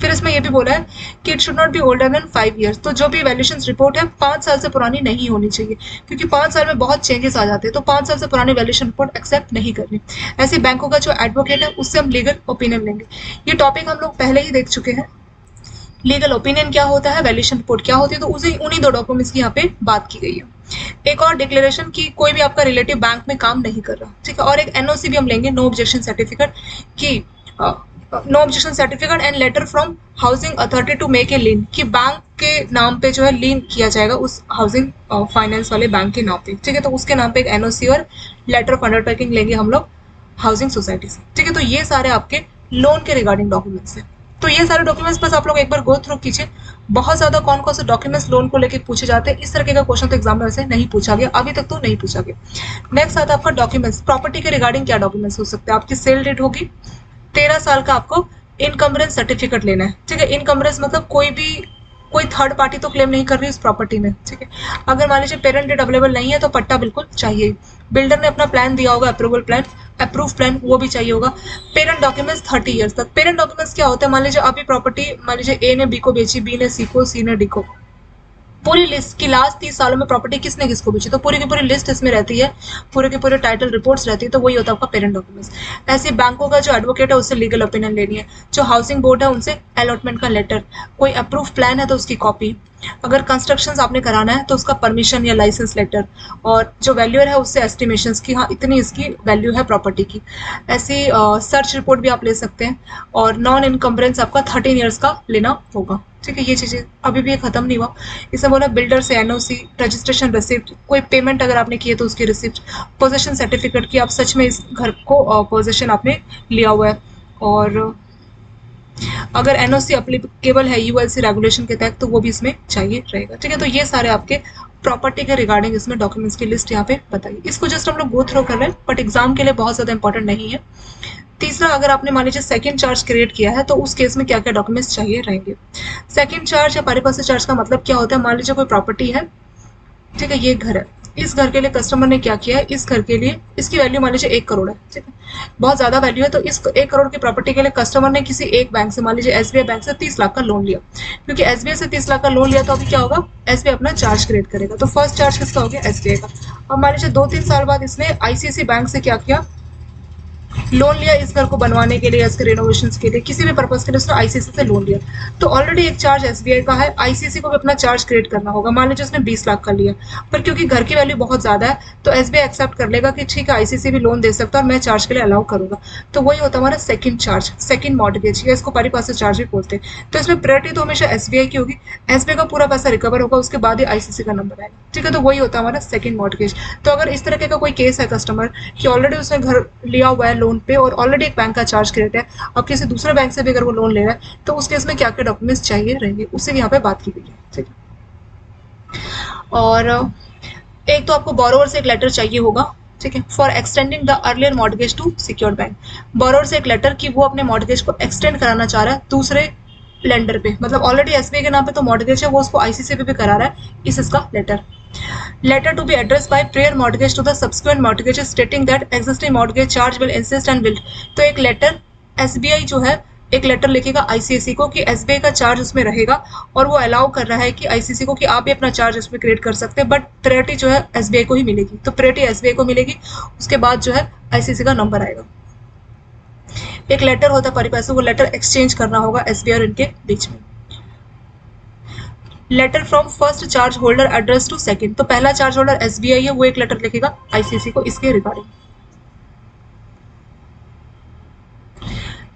फिर इसमें ये भी बोला है कि it should not be older than 5 years, तो जो भी वैल्यूएशन रिपोर्ट है 5 साल से पुरानी नहीं होनी चाहिए, क्योंकि 5 साल में बहुत चेंजेस आ जाते हैं, तो 5 साल से पुरानी वैल्यूएशन रिपोर्ट एक्सेप्ट नहीं करनी। ऐसे बैंकों का जो एडवोकेट है उससे हम लीगल ओपिनियन लेंगे। ये टॉपिक हम लोग पहले ही देख चुके हैं, लीगल ओपिनियन क्या होता है, वैल्यूएशन रिपोर्ट क्या होती है, तो उसी उन्हीं दो डॉक्यूमेंट्स की यहाँ पे बात की गई है। एक और डिक्लेरेशन की कोई भी आपका रिलेटिव बैंक में काम नहीं कर रहा, ठीक है, और एक एनओसी भी हम लेंगे, नो ऑब्जेक्शन सर्टिफिकेट की, no objection certificate and letter from housing authority to make a lien, कि बैंक के नाम पे जो है लीन किया जाएगा उस हाउसिंग फाइनेंस वाले बैंक के नाम पे, ठीक है, तो उसके नाम पे एक एनओसी और लेटर ऑफ अंडरटेकिंग लेंगे हम लोग हाउसिंग सोसाइटी से, ठीक है। तो ये सारे आपके लोन के रिगार्डिंग डॉक्यूमेंट्स हैं। तो ये सारे डॉक्यूमेंट्स बस आप लोग एक बार गो थ्रू कीजिए। बहुत ज्यादा कौन कौन से डॉक्यूमेंट्स लोन को लेके पूछे जाते हैं, इस तरह का क्वेश्चन तो एग्जाम में वैसे नहीं पूछा गया, अभी तक तो नहीं पूछा गया। नेक्स्ट आता है आपका डॉक्यूमेंट्स, प्रॉपर्टी के रिगार्डिंग क्या डॉक्यूमेंट्स हो सकते हैं, आपकी सेल डेट होगी, 13 साल का आपको इनकम्बरेंस सर्टिफिकेट लेना है, ठीक है। इनकम्बरेंस मतलब कोई थर्ड पार्टी तो क्लेम नहीं कर रही उस प्रॉपर्टी में, ठीक है। अगर मान लीजिए पेरेंट डेट अवेलेबल नहीं है तो पट्टा बिल्कुल चाहिए। बिल्डर ने अपना प्लान दिया होगा, अप्रूव प्लान वो भी चाहिए होगा। पेरेंट डॉक्यूमेंट्स 30 ईयर्स तक। पेरेंट डॉक्यूमेंट्स क्या होता है, मान लीजिए अभी प्रॉपर्टी मान लीजिए ए ने बी को बेची, बी ने सी को, सी ने डी को, पूरी लिस्ट की लास्ट 30 सालों में प्रॉपर्टी किसने किसको बेची, तो पूरी की पूरी लिस्ट इसमें रहती है, पूरे के पूरे टाइटल रिपोर्ट्स रहती है, तो वही होता है आपका पेरेंट डॉक्यूमेंट्स। ऐसे बैंकों का जो एडवोकेट है उससे लीगल ओपिनियन लेनी है, जो हाउसिंग बोर्ड है उनसे अलॉटमेंट का लेटर, कोई अप्रूव प्लान है तो उसकी कॉपी, अगर कंस्ट्रक्शन आपने कराना है तो उसका परमिशन या लाइसेंस लेटर, और जो वैल्यूअर है उससे एस्टिमेशन की हाँ इतनी इसकी वैल्यू है प्रॉपर्टी की। ऐसी सर्च रिपोर्ट भी आप ले सकते हैं, और नॉन इनकम्बरेंस आपका 13 ईयर्स का लेना होगा, ठीक है। ये चीजें अभी भी ये खत्म नहीं हुआ। इसमें बोला बिल्डर से एनओसी, रजिस्ट्रेशन रिसिप्ट, कोई पेमेंट अगर आपने की है तो उसकी रिसिप्ट, पोजेशन सर्टिफिकेट की आप सच में इस घर को पोजेशन आपने लिया हुआ है, और अगर एनओसी अप्लीकेबल है यूएलसी रेगुलेशन के तहत तो वो भी इसमें चाहिए रहेगा, ठीक है। तो ये सारे आपके प्रॉपर्टी के रिगार्डिंग इसमें डॉक्यूमेंट्स की लिस्ट यहाँ पे बताइए। इसको जस्ट हम लोग गो थ्रू कर रहे हैं, बट एग्जाम के लिए बहुत ज्यादा इंपॉर्टेंट नहीं है। तीसरा, अगर आपने मान लीजिए सेकंड चार्ज क्रिएट किया है तो उस केस में क्या क्या डॉक्यूमेंट्स चाहिए रहेंगे। सेकंड चार्ज या पारिपस्य चार्ज का मतलब क्या होता है, मान लीजिए कोई प्रॉपर्टी है, ठीक है, ये घर है, इस घर के लिए कस्टमर ने क्या किया है, इस घर के लिए इसकी वैल्यू मान लीजिए 1 करोड़ है, ठीक है, बहुत ज्यादा वैल्यू है, तो इस 1 करोड़ की प्रॉपर्टी के लिए कस्टमर ने किसी एक बैंक से, मान लीजिए एसबीआई बैंक से 30 लाख का लोन लिया। क्योंकि एसबीआई से 30 लाख का लोन लिया तो अभी क्या होगा, एसबीआई अपना चार्ज क्रिएट करेगा। तो फर्स्ट चार्ज किसका हो गया, एसबीआई का। अब मान लीजिए 2-3 साल बाद इसने आईसीआईसी बैंक से क्या किया, लोन लिया इस घर को बनवाने के लिए, इसके रेनोवेशन के लिए, किसी भी पर्पज के लिए उसने आईसीआईसी से लोन लिया। तो ऑलरेडी एक चार्ज एसबीआई का है, आईसीआईसी को भी अपना चार्ज क्रिएट करना होगा। मान लीजिए उसने 20 लाख का लिया, पर क्योंकि घर की वैल्यू बहुत ज्यादा है तो एसबीआई एक्सेप्ट कर लेगा कि ठीक है आईसीआईसी भी लोन दे सकता है और मैं चार्ज के लिए अलाउ करूंगा। तो वही होता है हमारा सेकंड चार्ज, सेकंड मॉर्गेज, या इसको परिपार्श्विक चार्ज भी बोलते हैं। तो इसमें प्रायोरिटी तो हमेशा एसबीआई की होगी, एसबीआई का पूरा पैसा रिकवर होगा, उसके बाद ही आईसीआईसी का नंबर आएगा, ठीक है। तो वही होता है हमारा सेकंड मॉर्गेज। तो अगर इस तरह का कोई केस है कस्टमर कि ऑलरेडी उसने घर लिया हुआ है लोन पे और ऑलरेडी एक बैंक का चार्ज क्रेडिट है, अब किसी दूसरे बैंक से भी अगर वो लोन ले रहा है तो उस केस में क्या क्या डॉक्यूमेंट्स चाहिए रहेंगे, उससे यहाँ पे बात की गई है, ठीक है। और एक तो आपको बोरोवर से एक लेटर चाहिए होगा, ठीक है, for extending the earlier mortgage to secured bank. Borrower से एक लेटर कि वो अपने मॉर्गेज को एक्सटेंड कराना चाह रहा है दूसरे लेंडर पे, मतलब ऑलरेडी एसबीआई के नाम पे तो मॉर्गेज है, वो उसको आईसीआईसी पे भी करा रहा है, इसका letter to be address by prior mortgage to the subsequent mortgage stating that existing mortgage charge will insist and will. तो एक लेटर एसबीआई जो है एक लेटर लिखेगा आईसीआईसी को कि एसबीआई का चार्ज उसमें रहेगा और वो अलाउ कर रहा है कि आईसीआईसी को कि आप भी अपना चार्ज उसमें क्रिएट कर सकते हैं, बट प्रायोरिटी जो है एसबीआई को ही मिलेगी। तो प्रायोरिटी एसबीआई को मिलेगी, उसके बाद जो है आईसीआईसी का नंबर आएगा। एक लेटर होता है परिपार्श्विक, वो लेटर एक्सचेंज करना होगा एसबीआई और इनके बीच में। Letter from first charge holder address to second, तो पहला चार्ज होल्डर एसबीआई है, वो एक लेटर लिखेगा आईसीआईसी को इसके regarding.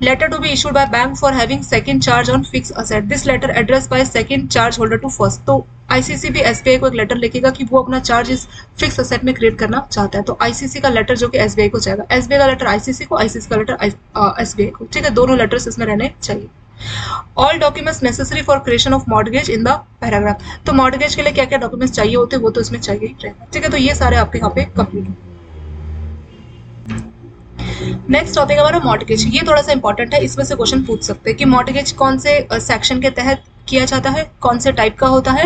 Letter to be issued by bank for having second charge on fix asset, this letter address by second charge holder to first. तो ICICI भी एसबीआई को एक लेटर लिखेगा कि वो अपना चार्ज इस फिक्स असेट में क्रिएट करना चाहता है। तो आईसीआईसी का लेटर जो कि एसबीआई को जाएगा, एसबीआई का लेटर आईसीआईसी को, आईसीआईसी का लेटर एसबीआई को, ठीक है, दोनों लेटर्स इसमें रहने चाहिए। All documents necessary for creation of mortgage in the paragraph, तो मॉर्गेज के लिए क्या क्या डॉक्यूमेंट्स चाहिए होते हैं वो तो इसमें चाहिए ही रहेगा, ठीक है। तो ये सारे आपके यहाँ पे कंप्लीट हो। नेक्स्ट टॉपिक हमारा मॉर्गेज, ये थोड़ा सा इंपॉर्टेंट है, इसमें से क्वेश्चन पूछ सकते हैं कि मॉर्गेज कौन से सेक्शन के तहत किया जाता है, कौन से टाइप का होता है,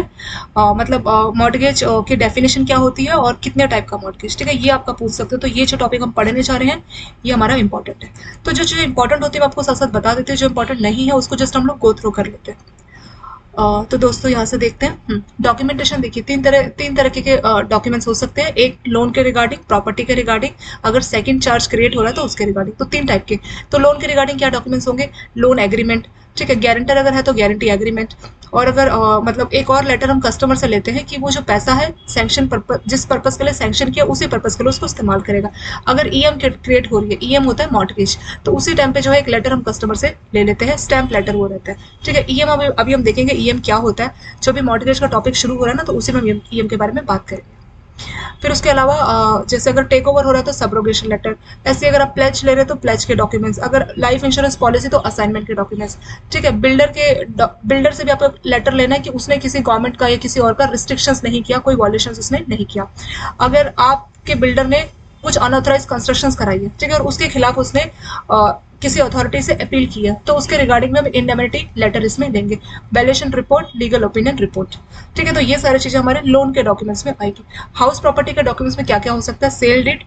मतलब मॉर्गेज की डेफिनेशन क्या होती है और कितने टाइप का मॉर्गेज, ठीक है, ये आपका पूछ सकते हो। तो ये जो टॉपिक हम पढ़ने जा रहे हैं ये हमारा इंपॉर्टेंट है। तो जो जो इंपॉर्टेंट होती है मैं आपको साथ साथ बता देते हैं, जो इंपॉर्टेंट नहीं है उसको जस्ट हम लोग गो थ्रू कर लेते हैं। तो दोस्तों यहाँ से देखते हैं डॉक्यूमेंटेशन। देखिए तीन तरह के डॉक्यूमेंट्स हो सकते हैं, एक लोन के रिगार्डिंग, प्रॉपर्टी के रिगार्डिंग, अगर सेकंड चार्ज क्रिएट हो रहा है तो उसके रिगार्डिंग, तो 3 टाइप के। तो लोन के रिगार्डिंग क्या डॉक्यूमेंट्स होंगे, लोन एग्रीमेंट, ठीक है, गारंटर अगर है तो गारंटी एग्रीमेंट, और अगर मतलब एक और लेटर हम कस्टमर से लेते हैं कि वो जो पैसा है सैंक्शन पर्पस, जिस पर्पस के लिए सैंक्शन किया उसी पर्पस के लिए उसको इस्तेमाल करेगा। अगर ईएम क्रिएट हो रही है, ईएम होता है मॉर्गेज, तो उसी टाइम पे जो है एक लेटर हम कस्टमर से ले लेते हैं, स्टैम्प लेटर वो रहता है, ठीक है। ईएम अभी हम देखेंगे ईएम क्या होता है, जो भी मॉर्गेज का टॉपिक शुरू हो रहा है ना तो उसी में हम ईएम के बारे में बात करेंगे। फिर उसके अलावा जैसे अगर टेक ओवर हो रहा है तो सब्रोगेशन लेटर, ऐसे अगर आप प्लेज ले रहे हो तो प्लेज के डॉक्यूमेंट्स, अगर लाइफ इंश्योरेंस पॉलिसी तो असाइनमेंट के डॉक्यूमेंट्स, ठीक है। बिल्डर से भी आपको लेटर लेना है कि उसने किसी गवर्नमेंट का या किसी और का रिस्ट्रिक्शंस नहीं किया, कोई वॉल्यूशंस उसने नहीं किया। अगर आपके बिल्डर ने कुछ अनऑथराइज कंस्ट्रक्शंस कराई है, ठीक है, और उसके खिलाफ उसने किसी अथॉरिटी से अपील की है तो उसके रिगार्डिंग में हम इंडेमनिटी लेटर इसमें देंगे, valuation report, legal opinion report, ठीक है। तो ये सारी चीजें हमारे लोन के डॉक्यूमेंट्स में आएगी। हाउस प्रॉपर्टी के डॉक्यूमेंट्स में क्या क्या हो सकता है, सेल डीड,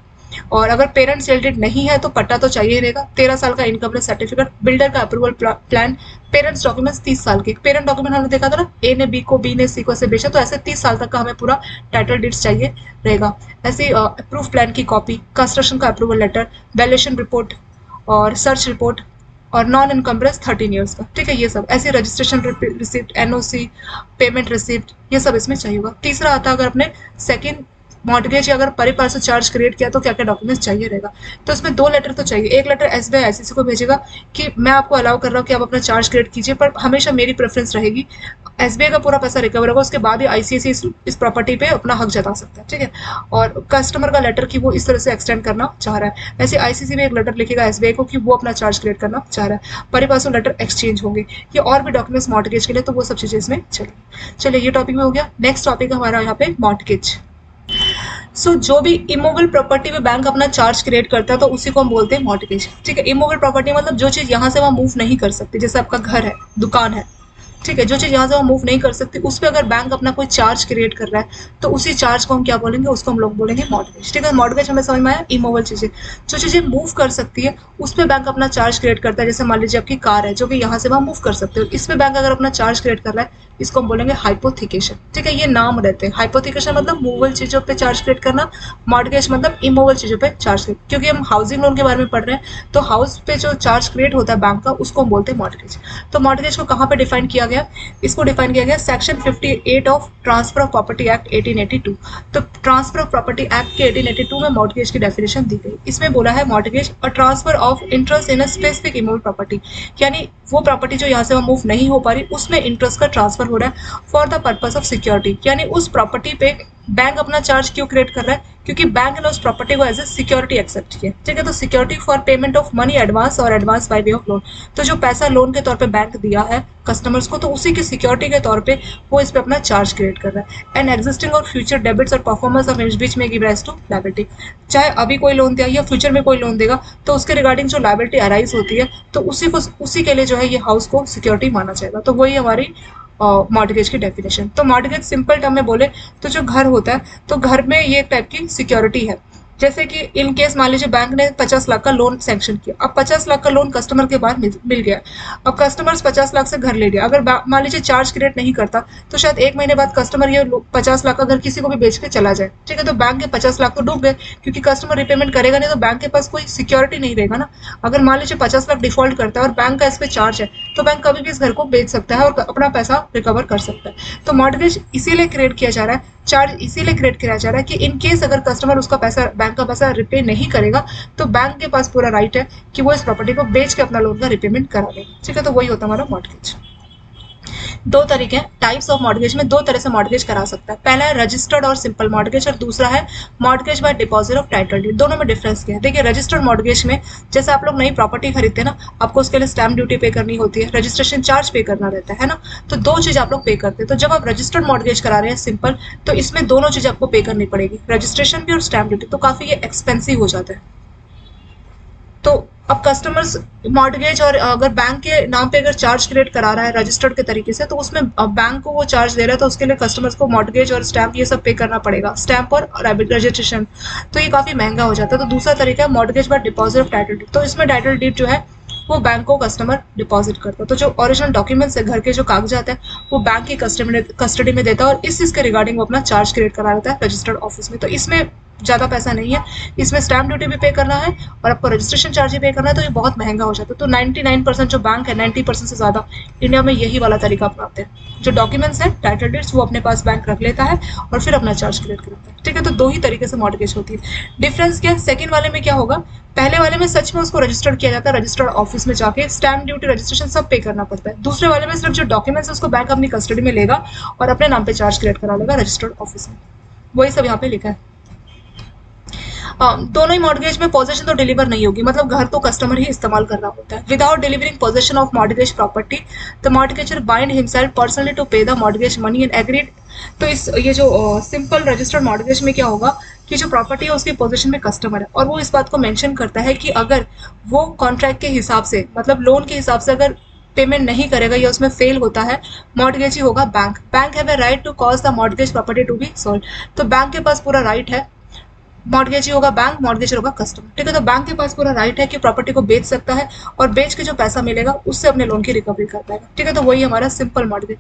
और अगर पेरेंट सेल डीड नहीं है तो पट्टा तो चाहिए रहेगा, 13 साल का इनकम सर्टिफिकेट, बिल्डर का अप्रूवल प्लान, पेरेंट्स डॉक्यूमेंट्स 30 साल के। पेरेंट डॉक्यूमेंट हमने देखा था ना, ए ने बी को, बी ने सी को ऐसे बेचा, तो ऐसे 30 साल तक का हमें पूरा टाइटल डीड्स चाहिए रहेगा। ऐसे अप्रूव प्लान की कॉपी, कंस्ट्रक्शन का अप्रूवल लेटर, वैल्यूएशन रिपोर्ट और सर्च रिपोर्ट, और नॉन इनकम्बरेंस 13 ईयर्स का, ठीक है। ये सब ऐसे registration receipt, NOC, payment receipt, ये सब इसमें चाहिए होगा। तीसरा आता है अगर अपने सेकंड मॉर्गेज या अगर परिपार्श्विक चार्ज क्रिएट किया तो क्या क्या डॉक्यूमेंट्स चाहिए रहेगा। तो इसमें 2 लेटर तो चाहिए, एक लेटर एसबीआई आईसीआईसी को भेजेगा कि मैं आपको अलाउ कर रहा हूँ कि आप अपना चार्ज क्रिएट कीजिए, पर हमेशा मेरी प्रेफरेंस रहेगी एसबीआई का पूरा पैसा रिकवर होगा, उसके बाद ही आईसीआईसी इस प्रॉपर्टी पे अपना हक जता सकता है, ठीक है। और कस्टमर का लेटर कि वो इस तरह से एक्सटेंड करना चाह रहा है, वैसे आईसीआईसी में एक लेटर लिखेगा एसबीआई को कि वो अपना चार्ज क्रिएट करना चाह रहा है, परिपार्श्विक लेटर एक्सचेंज होंगे, ये और भी डॉक्यूमेंट्स मॉर्गेज के लिए, तो वो सब चीजें इसमें चलिए ये टॉपिक में हो गया। नेक्स्ट टॉपिक हमारा यहाँ पे मॉर्गेज। जो भी इमूवेबल प्रॉपर्टी में बैंक अपना चार्ज क्रिएट करता है तो उसी को हम बोलते हैं मॉर्गेज, ठीक है। इमूवेबल प्रॉपर्टी मतलब जो चीज यहाँ से वहां मूव नहीं कर सकती, जैसे आपका घर है, दुकान है, ठीक है, जो चीज़ यहाँ से हम मूव नहीं कर सकते उस पे अगर बैंक अपना कोई चार्ज क्रिएट कर रहा है तो उसी चार्ज को हम क्या बोलेंगे, उसको हम लोग बोलेंगे मॉर्गेज। ठीक है, मॉर्गेज हमें समझ में आया। इमूवेबल चीज़ें, जो चीज़ें मूव कर सकती है उस पे बैंक अपना चार्ज क्रिएट करता है। जैसे मान लीजिए आपकी कार है जो कि यहाँ से वहाँ मूव कर सकते हो, इस पे बैंक अगर अपना चार्ज क्रिएट कर रहा है, इसको हम बोलेंगे हाइपोथिकेशन। ठीक है, ये नाम रहते हैं। हाइपोथिकेशन मतलब मूवेबल चीज़ों पे चार्ज क्रिएट करना, मॉर्गेज मतलब इमूवेबल चीज़ों पे चार्ज क्रिएट। क्योंकि हम हाउसिंग लोन के बारे में पढ़ रहे हैं तो हाउस पे जो चार्ज क्रिएट होता है बैंक का, उसको हम बोलते हैं मॉर्गेज। तो मॉर्गेज को कहाँ पे डिफाइन किया गया, इसको डिफाइन किया गया section 58 of transfer of property act 1882। तो ट्रांसफर ऑफ प्रॉपर्टी एक्ट के 1882 में मॉर्गेज की डेफिनेशन दी गई। इसमें बोला है मॉर्गेज और transfer of interest in a specific immovable property, यानी वो प्रॉपर्टी जो यहाँ से वहाँ मूव नहीं हो पा रही उसमें इंटरेस्ट का ट्रांसफर हो रहा है for the purpose of security. यानी उस प्रॉपर्टी पे बैंक अपना चार्ज क्यों क्रिएट कर रहा है, क्योंकि बैंक ने उस प्रॉपर्टी को एज ए सिक्योरिटी एक्सेप्ट किया। ठीक है, तो security for payment of money advance और advance by way of loan, तो जो पैसा लोन के तौर पे बैंक दिया है कस्टमर्स को, तो उसी की सिक्योरिटी के तौर पे वो इस पे अपना चार्ज क्रिएट कर रहा है। एंड एग्जिस्टिंग और फ्यूचर डेबिट्स और परफॉर्मेंस ऑफ बीच में गिव राइज टू लायबिलिटी। चाहे अभी कोई लोन दिया या फ्यूचर में कोई लोन देगा तो उसके रिगार्डिंग जो लायबिलिटी अराइज होती है तो उसी के लिए जो है ये हाउस को सिक्योरिटी माना जाएगा। तो वही हमारी मॉर्गेज की डेफिनेशन। तो मॉर्गेज सिंपल टर्म में बोले तो जो घर होता है, तो घर में ये एक टाइप की सिक्योरिटी है। जैसे कि इन केस मान लीजिए बैंक ने 50 लाख का लोन सैंक्शन किया, अब 50 लाख का लोन कस्टमर के बाद मिल गया, अब कस्टमर 50 लाख से घर ले लिया, अगर मान लीजिए चार्ज क्रिएट नहीं करता तो शायद 1 महीने बाद कस्टमर ये 50 लाख का घर किसी को भी बेच के चला जाए। ठीक है, तो बैंक के 50 लाख तो डूब गए, क्योंकि कस्टमर रिपेमेंट करेगा नहीं तो बैंक के पास कोई सिक्योरिटी नहीं रहेगा ना। अगर मान लीजिए 50 लाख डिफॉल्ट करता है और बैंक का इस पे चार्ज है तो बैंक कभी भी इस घर को बेच सकता है और अपना पैसा रिकवर कर सकता है। तो मॉर्गेज इसीलिए क्रिएट किया जा रहा है, चार्ज इसीलिए क्रिएट किया जा रहा है कि इन केस अगर कस्टमर उसका पैसा, बैंक का पैसा रिपे नहीं करेगा तो बैंक के पास पूरा राइट है कि वो इस प्रॉपर्टी को बेच के अपना लोन का रिपेमेंट करा देगा। ठीक है, तो वही होता है हमारा मॉर्गेज। दो तरीके हैं टाइप्स ऑफ मॉर्गेज में, दो तरह से मॉर्गेज करा सकता है। पहला है रजिस्टर्ड और सिंपल मॉर्गेज और दूसरा है mortgage by deposit of title deed. दोनों में डिफरेंस क्या है, देखिए रजिस्टर्ड मॉर्गेज में जैसे आप लोग नई प्रॉपर्टी खरीदते हैं ना, आपको उसके लिए स्टैम्प ड्यूटी पे करनी होती है, रजिस्ट्रेशन चार्ज पे करना रहता है ना, तो दो चीज आप लोग पे करते हैं। तो जब आप रजिस्टर्ड मॉर्गेज करा रहे हैं सिंपल, तो इसमें दोनों चीज आपको पे करनी पड़ेगी, रजिस्ट्रेशन भी और स्टैम्प ड्यूटी, तो काफी ये एक्सपेंसिव हो जाता है। तो अब कस्टमर्स मॉर्गेज और अगर बैंक के नाम पे अगर चार्ज क्रिएट करा रहा है रजिस्टर्ड के तरीके से, तो उसमें बैंक को वो चार्ज दे रहा है, तो उसके लिए कस्टमर्स को मॉर्गेज और स्टैम्प ये सब पे करना पड़ेगा, स्टैम्प और रजिस्ट्रेशन, तो ये काफी महंगा हो जाता है। तो दूसरा तरीका है mortgage by deposit of title deed. तो इसमें टाइटल डीड जो है वो बैंक को कस्टमर डिपॉजिट करता है, तो जो ओरिजिनल डॉक्यूमेंट्स है, घर के जो कागजात है, वो बैंक की कस्टडी में देता है और इस चीज के रिगार्डिंग वो अपना चार्ज क्रिएट करा देता है रजिस्टर्ड ऑफिस में। तो इसमें ज़्यादा पैसा नहीं है, इसमें स्टैम्प ड्यूटी भी पे करना है और आपको रजिस्ट्रेशन चार्ज भी पे करना है, तो ये बहुत महंगा हो जाता है। तो 99% जो बैंक है, 90% से ज़्यादा इंडिया में यही वाला तरीका अपनाते हैं। जो डॉक्यूमेंट्स है, टाइटल डीड्स, वो अपने पास बैंक रख लेता है और फिर अपना चार्ज क्रिएट करता है। ठीक है, तो दो ही तरीके से मॉर्गेज होती है। डिफरेंस क्या है, सेकंड वाले में क्या होगा, पहले वाले में सच में उसको रजिस्टर्ड किया जाता है, रजिस्टर्ड ऑफिस में जाके स्टैम्प ड्यूटी, रजिस्ट्रेशन सब पे करना पड़ता है। दूसरे वाले में सिर्फ जो डॉक्यूमेंट्स है उसको बैंक अपनी कस्टडी में लेगा और अपने नाम पे चार्ज क्रिएट करा लेगा रजिस्टर्ड ऑफिस में। वही सब यहाँ पे लिखा है। दोनों ही मॉर्गेज में पोजेशन तो डिलीवर नहीं होगी, मतलब घर तो कस्टमर ही इस्तेमाल कर रहा होता है। Without delivering possession of mortgage property, the mortgagor bind himself personally to pay the mortgage money and agreed. तो इस ये जो सिंपल रजिस्टर्ड मॉर्गेज में क्या होगा कि जो प्रॉपर्टी है उसकी पोजीशन में कस्टमर है और वो इस बात को मेंशन करता है कि अगर वो कॉन्ट्रैक्ट के हिसाब से, मतलब लोन के हिसाब से अगर पेमेंट नहीं करेगा या उसमें फेल होता है, मॉर्गेज ही होगा bank have a right to cause the mortgage property to be sold. तो बैंक के पास पूरा राइट है, मॉर्गेज ही होगा बैंक, मॉर्गेजर होगा कस्टमर। ठीक है, तो बैंक के पास पूरा राइट है कि प्रॉपर्टी को बेच सकता है और बेच के जो पैसा मिलेगा उससे अपने लोन की रिकवरी कर पाएगा। ठीक है, तो वही हमारा सिंपल मॉर्गेज।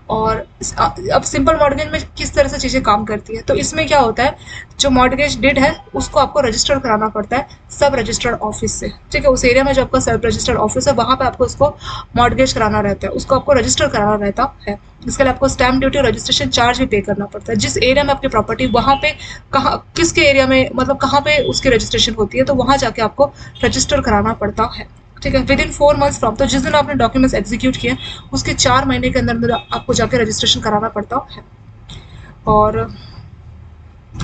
और अब सिंपल मॉर्गेज में किस तरह से चीजें काम करती है, तो इसमें क्या होता है, जो मॉर्गेज डिड है उसको आपको रजिस्टर कराना पड़ता है सब रजिस्टर्ड ऑफिस से। ठीक है, उस एरिया में जो आपका सब रजिस्टर्ड ऑफिस है वहां पे आपको उसको मॉर्गेज कराना रहता है, उसको आपको रजिस्टर कराना रहता है। इसके लिए आपको स्टैम्प ड्यूटी और रजिस्ट्रेशन चार्ज भी पे करना पड़ता है। जिस एरिया में आपकी प्रॉपर्टी, वहां पे कहाँ, किसके एरिया में, मतलब कहाँ पे उसकी रजिस्ट्रेशन होती है, तो वहां जाके आपको रजिस्टर कराना पड़ता है। ठीक है, विद इन 4 मंथ्स फ्रॉम, तो जिस दिन आपने डॉक्यूमेंट्स एग्जीक्यूट किए उसके 4 महीने के अंदर अंदर आपको जाके रजिस्ट्रेशन कराना पड़ता है। और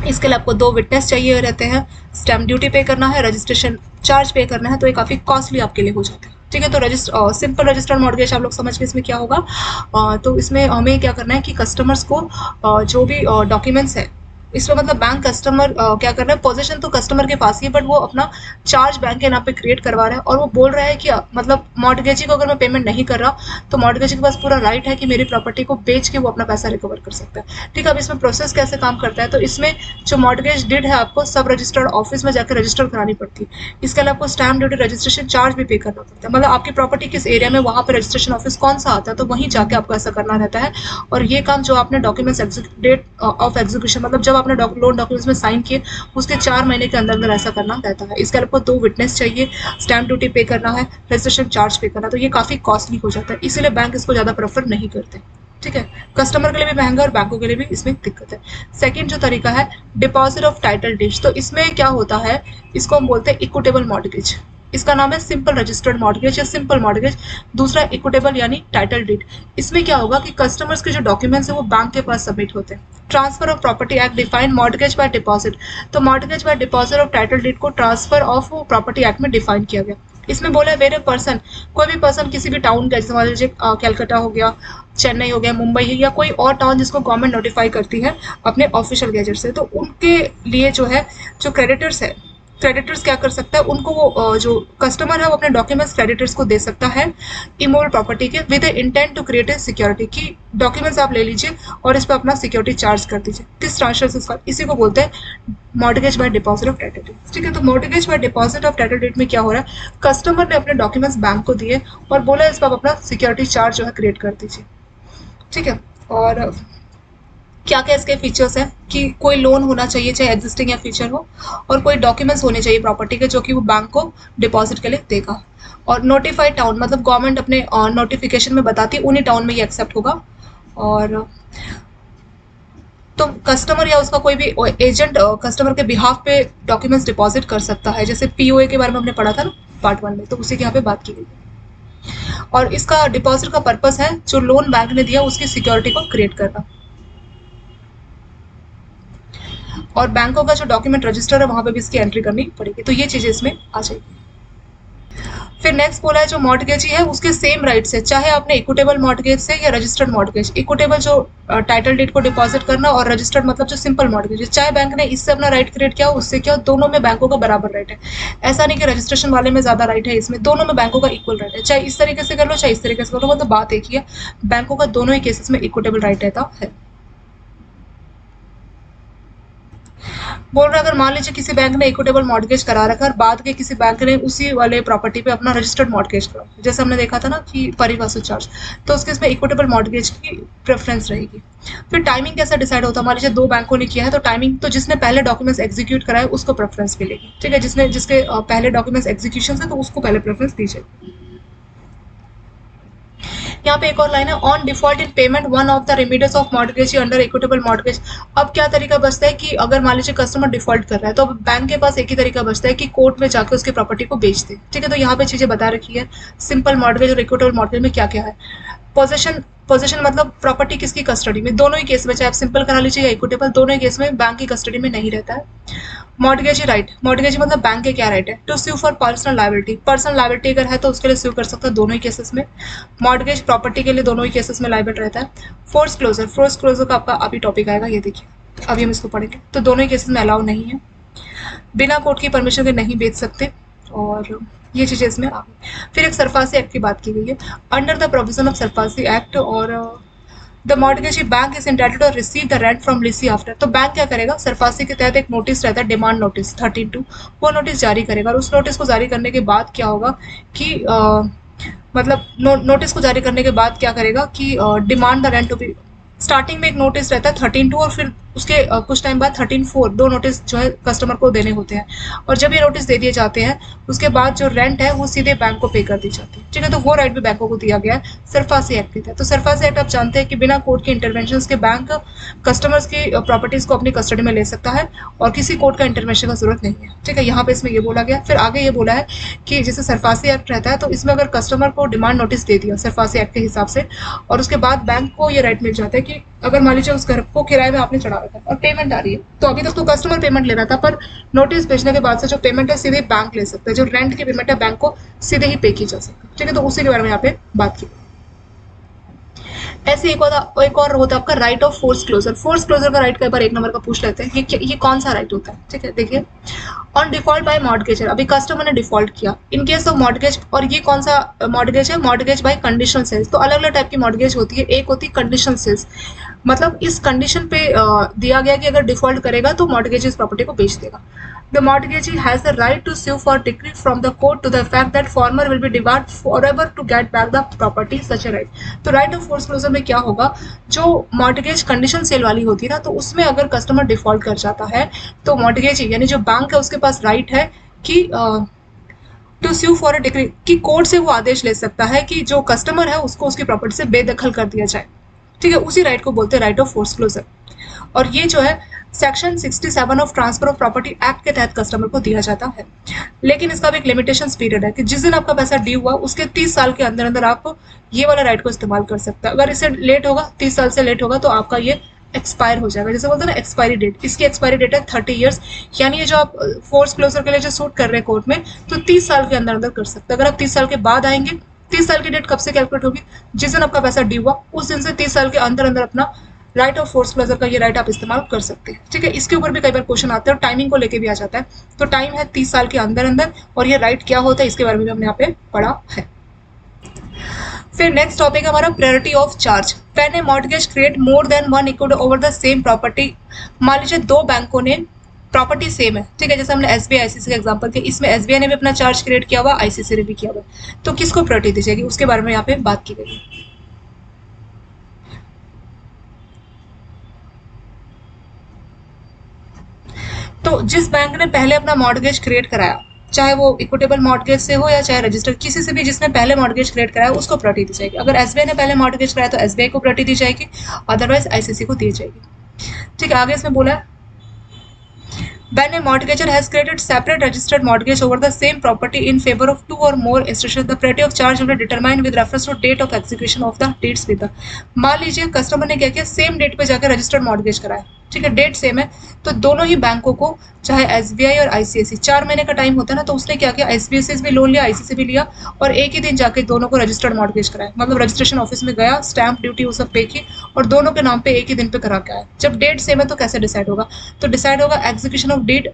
इसके लिए आपको 2 विटनेस चाहिए रहते हैं, स्टैम्प ड्यूटी पे करना है, रजिस्ट्रेशन चार्ज पे करना है, तो ये काफ़ी कॉस्टली आपके लिए हो जाता है। ठीक है, तो सिंपल रजिस्टर्ड मॉर्गेज आप लोग समझ के इसमें क्या होगा, तो इसमें हमें क्या करना है कि कस्टमर्स को जो भी डॉक्यूमेंट्स है इसमें मतलब बैंक कस्टमर क्या कर रहा है, पोजीशन तो कस्टमर के पास ही है, बट वो अपना चार्ज बैंक के नाम पे क्रिएट करवा रहा है और वो बोल रहा है कि मतलब मॉर्टगेजी को अगर मैं पेमेंट नहीं कर रहा तो मॉर्टगेजी के पास पूरा राइट है कि मेरी प्रॉपर्टी को बेच के वो अपना पैसा रिकवर कर सकता है। ठीक है, अब इसमें प्रोसेस कैसे काम करता है, तो इसमें जो मॉर्टगेज डीड है आपको सब रजिस्टर्ड ऑफिस में जाकर रजिस्टर करानी पड़ती है। इसके अलावा आपको स्टैम्प ड्यूटी रजिस्ट्रेशन चार्ज भी पे करना पड़ता है, मतलब आपकी प्रॉपर्टी किस एरिया में वहाँ पर रजिस्ट्रेशन ऑफिस कौन सा आता है तो वहीं जाके आपको ऐसा करना रहता है। और ये काम जो आपने डॉक्यूमेंट्स डेट ऑफ एग्जीक्यूशन मतलब जब आपने लोन डॉक्यूमेंट्स में साइन किए उसके 4 महीने के अंदर अंदर ऐसा करना रहता है। इसके अलावा 2 विटनेस चाहिए, स्टैम्प ड्यूटी पे करना है, रजिस्ट्रेशन चार्ज पे करना है, तो ये काफ़ी कॉस्टली हो जाता है, इसीलिए बैंक इसको ज़्यादा प्रेफर नहीं करते। ठीक है, कस्टमर के लिए भी महंगा और बैंकों के लिए भी इसमें दिक्कत है। सेकंड जो तरीका है डिपॉजिट ऑफ टाइटल डीड, तो इसमें क्या होता है, इसको हम बोलते हैं इक्विटेबल मॉर्टगेज। इसका नाम है सिंपल रजिस्टर्ड मॉर्टगेज या सिंपल मॉर्टगेज। दूसरा इक्विटेबल यानी टाइटल डीड। इसमें क्या होगा कि कस्टमर्स के जो डॉक्यूमेंट्स है वो बैंक के पास सबमिट होते हैं। Transfer of property act define mortgage by deposit, तो mortgage by deposit of title deed को ट्रांसफर ऑफ प्रॉपर्टी एक्ट में डिफाइन किया गया। इसमें बोला है वेर पर्सन, कोई भी पर्सन किसी भी टाउन का, जैसे मान लीजिए कैलकाटा हो गया, चेन्नई हो गया, मुंबई है या कोई और टाउन जिसको गवर्नमेंट नोटिफाई करती है अपने ऑफिशियल गैजेट से, तो उनके लिए जो है जो क्रेडिटर्स है, क्रेडिटर्स क्या कर सकता है, उनको वो जो कस्टमर है वो अपने डॉक्यूमेंट्स क्रेडिटर्स को दे सकता है इमोवल प्रॉपर्टी के with intent to create a security, की डॉक्यूमेंट्स आप ले लीजिए और इस पर अपना सिक्योरिटी चार्ज कर दीजिए। किस ट्रांसफर से, इसी को बोलते हैं mortgage by deposit of title deed. ठीक है, तो mortgage by deposit of title deed में क्या हो रहा है, कस्टमर ने अपने डॉक्यूमेंट्स बैंक को दिए और बोला इस पर आप अपना सिक्योरिटी चार्ज जो है क्रिएट कर दीजिए। ठीक है, और क्या क्या इसके फीचर्स हैं कि कोई लोन होना चाहिए चाहे एग्जिस्टिंग या फ्यूचर हो, और कोई डॉक्यूमेंट्स होने चाहिए प्रॉपर्टी के जो कि वो बैंक को डिपॉजिट के लिए देगा, और नोटिफाइड टाउन मतलब गवर्नमेंट अपने नोटिफिकेशन में बताती है उन्हीं टाउन में ये एक्सेप्ट होगा। और तो कस्टमर या उसका कोई भी एजेंट कस्टमर के बिहाफ पे डॉक्यूमेंट्स डिपॉजिट कर सकता है, जैसे पीओए के बारे में हमने पढ़ा था ना पार्ट 1 में, तो उसी के यहाँ पे बात की गई है। और इसका डिपॉजिट का पर्पस है जो लोन बैंक ने दिया उसकी सिक्योरिटी को क्रिएट करना, और बैंकों का जो डॉक्यूमेंट रजिस्टर है वहां पे भी इसकी एंट्री करनी पड़ेगी, तो ये चीजें इसमें आ जाएगी। फिर नेक्स्ट बोला है जो मॉर्टगेजी है उसके सेम राइट्स है, चाहे आपने इक्विटेबल मॉर्टगेज से या रजिस्टर्ड मॉर्टगेज, इक्विटेबल जो टाइटल डीड को डिपॉजिट करना और रजिस्टर्ड मतलब जो सिंपल मॉर्टगेज, चाहे बैंक ने इससे अपना राइट क्रिएट किया उससे क्या, दोनों में बैंकों का बराबर राइट है। ऐसा नहीं कि रजिस्ट्रेशन वाले में ज्यादा राइट है, इसमें दोनों में बैंकों का इक्वल राइट है, चाहे इस तरीके से कर लो चाहे इस तरीके से कर लो, मतलब बात एक ही है, बैंकों का दोनों ही केसेस में इक्विटेबल राइट रहता है। बोल रहा है अगर मान लीजिए किसी बैंक ने इक्विटेबल मॉर्टगेज करा रखा और बाद के किसी बैंक ने उसी वाले प्रॉपर्टी पे अपना रजिस्टर्ड मॉर्टगेज करा, जैसे हमने देखा था ना कि परिभाषा चार्ज, तो उसके इसमें इक्विटेबल मॉर्टगेज की प्रेफरेंस रहेगी। फिर टाइमिंग कैसे डिसाइड होता है, मान लीजिए 2 बैंकों ने किया है तो टाइमिंग तो जिसने पहले डॉक्यूमेंट्स एग्जीक्यूट कराए उसको प्रेफरेंस मिलेगी। ठीक है, जिसके पहले डॉक्यूमेंट्स एग्जीक्यूशन है तो उसको पहले प्रेफरेंस दी जाएगी। यहाँ पे एक और लाइन है, on default in payment one of the remedies of mortgage under equitable mortgage. अब क्या तरीका बचता है कि अगर मान लीजिए कस्टमर डिफॉल्ट कर रहा है तो अब बैंक के पास एक ही तरीका बचता है कि कोर्ट में जाकर उसकी प्रॉपर्टी को बेच दे। ठीक है, तो यहाँ पे चीजें बता रखी है सिंपल मॉर्टगेज और इक्विटेबल मॉर्टगेज में क्या क्या है। पोजीशन मतलब प्रॉपर्टी किसकी कस्टडी में, दोनों ही केस में चाहे आप सिंपल करा लीजिए या इक्विटेबल, दोनों ही केस में बैंक की कस्टडी में नहीं रहता है। मॉर्टगेजी राइट, मॉर्टगेजी मतलब बैंक के क्या राइट है, to sue for personal liability, personal liability अगर है तो उसके लिए स्यू कर सकता है दोनों ही केसेस में। मॉर्टगेज प्रॉपर्टी के लिए दोनों ही केसेस में लायबिल रहता है। फोर्स क्लोजर का आपका अभी टॉपिक आएगा, ये देखिए अभी हम इसको पढ़ेंगे, तो दोनों ही केसेस में अलाउ नहीं है, बिना कोर्ट की परमिशन के नहीं बेच सकते, और ये चीजें इसमें आ गई। फिर एक सरफासी एक्ट की बात की गई है, under the provision of SARFAESI act और the mortgagee bank is entitled to receive the rent from lessee after, तो बैंक क्या करेगा, सरफासी के तहत एक नोटिस रहता है डिमांड नोटिस 13(2), वो नोटिस जारी करेगा और उस नोटिस को जारी करने के बाद क्या होगा कि मतलब नोटिस को जारी करने के बाद क्या करेगा कि demand the rent to be, starting में एक नोटिस रहता है 13(2) और फिर उसके कुछ टाइम बाद 13(4), 2 नोटिस जो है कस्टमर को देने होते हैं, और जब ये नोटिस दे दिए जाते हैं उसके बाद जो रेंट है वो सीधे बैंक को पे कर दी जाती है। ठीक है, तो वो राइट भी बैंकों को दिया गया है सरफासी एक्ट के तहत। तो सरफासी एक्ट आप जानते हैं कि बिना कोर्ट के इंटरवेंशन के बैंक कस्टमर्स की प्रॉपर्टीज को अपनी कस्टडी में ले सकता है और किसी कोर्ट का इंटरवेंशन का जरूरत नहीं है। ठीक है, यहाँ पे इसमें ये बोला गया। फिर आगे ये बोला है कि जैसे सरफासी एक्ट रहता है तो इसमें अगर कस्टमर को डिमांड नोटिस दे दिया सरफासी एक्ट के हिसाब से और उसके बाद बैंक को ये राइट मिल जाता है कि अगर मान लीजिए उस घर को किराए में आपने चढ़ा रखा है और पेमेंट आ रही है, तो अभी तक तो कस्टमर पेमेंट ले रहा था, पर नोटिस भेजने के बाद से जो पेमेंट है सीधे बैंक ले सकता है, जो रेंट की पेमेंट है बैंक को सीधे ही पे की जा सकती है। ठीक है, तो उसी के बारे में यहाँ पे बात की। ऐसे एक और होता है आपका right of force closure. Force closure का राइट कई बार 1 नंबर का पूछ लेते हैं, ये कौन सा राइट होता है, ठीक है। देखिए, ऑन डिफॉल्ट बाय मॉर्गेजर, अभी कस्टमर ने डिफॉल्ट किया इन केस ऑफ मॉर्गेज, और ये कौन सा मॉर्गेज है, मॉर्गेज बाय कंडीशनल सेल्स। तो अलग अलग टाइप की मॉर्गेज होती है, एक होती है कंडीशनल सेल्स, मतलब इस कंडीशन पे दिया गया कि अगर डिफॉल्ट करेगा तो मॉर्गेज इस प्रॉपर्टी को बेच देगा। The mortgagee has the right to sue for decree from the court to the fact that farmer will be debarred forever to get back the property such a right। तो right of force closure में क्या होगा, जो mortgage condition cell वाली होती है ना, तो उसमें अगर कस्टमर डिफॉल्ट कर जाता है तो मॉर्गेजी यानी जो बैंक है उसके पास राइट है कि to sue for a decree, कि कोर्ट से वो आदेश ले सकता है कि जो कस्टमर है उसको उसकी प्रॉपर्टी से बेदखल कर दिया जाए, ठीक है। उसी राइट को बोलते हैं राइट ऑफ फोर्स क्लोजर। और ये जो है section 67 of transfer of property act के तहत कस्टमर को दिया जाता है। लेकिन इसका भी एक लिमिटेशन पीरियड है कि जिस दिन आपका पैसा ड्यू हुआ उसके 30 साल के अंदर अंदर आप ये वाला राइट को इस्तेमाल कर सकते हैं। अगर इससे लेट होगा, 30 साल से लेट होगा, तो आपका ये एक्सपायर हो जाएगा। जैसे बोलते हैं ना एक्सपायरी डेट, इसकी एक्सपायरी डेट है 30 ईयर्स, यानी ये जो आप फोर्स क्लोजर के लिए जो सूट कर रहे हैं कोर्ट में, तो 30 साल के अंदर अंदर कर सकते हैं। अगर आप 30 साल के बाद आएंगे, 30 साल की डेट कब से कैलकुलेट होगी, जिस दिन आपका पैसा ड्यू हुआ उस दिन से 30 साल के अंदर अंदर अपना राइट ऑफ फोर्स क्लोजर का ये राइट आप इस्तेमाल कर सकते हैं, ठीक है। इसके ऊपर भी कई बार क्वेश्चन आते हैं और टाइमिंग को लेके भी आ जाता है। तो टाइम है 30 साल के अंदर अंदर, और ये राइट क्या होता है इसके बारे में भी हमने यहाँ पे पढ़ा है। फिर नेक्स्ट टॉपिक हमारा priority of charge. When A mortgage create more than one equity over the same property, मान लीजिए दो बैंकों ने प्रॉपर्टी सेम है, ठीक है, जैसे हमने एसबीआई आईसीसी का एग्जांपल किया, इसमें एसबीआई ने भी अपना चार्ज क्रिएट किया हुआ, आईसीसी ने भी किया हुआ, तो किसको प्रायोरिटी दी जाएगी उसके बारे में यहाँ पे बात की गई है। तो जिस बैंक ने पहले अपना मॉर्गेज क्रिएट कराया, चाहे वो इक्विटेबल मॉर्गेज से हो या चाहे रजिस्टर्ड, किसी से भी जिसने पहले मॉर्गेज क्रिएट कराया उसको प्रायोरिटी दी जाएगी। अगर एसबीआई ने पहले मॉर्गेज कराया तो एसबीआई को प्रायोरिटी दी जाएगी, अदरवाइज आईसीसी को दी जाएगी, ठीक है। आगे इसमें बोला है when a mortgagor has created separate registered mortgage over the same property in favor of two or more institutions, the priority of charge will be determined with reference to date of execution of the deeds with the। मान लीजिए customer ने क्या किया, same date पे जाकर registered mortgage कराया, ठीक है, डेट सेम है, तो दोनों ही बैंकों को, चाहे एसबीआई और आईसीआईसी, 4 महीने का टाइम होता है ना, तो उसने क्या किया, एसबीआई भी लोन लिया, आईसीआईसी भी लिया, और एक ही दिन जाके दोनों को रजिस्टर्ड मॉर्गेज कराया, मतलब रजिस्ट्रेशन ऑफिस में गया, स्टैंप ड्यूटी वो सब पे की, और दोनों के नाम पे एक ही दिन पे करा के आया। जब डेट सेम है तो कैसे डिसाइड होगा, तो डिसाइड होगा execution of deed,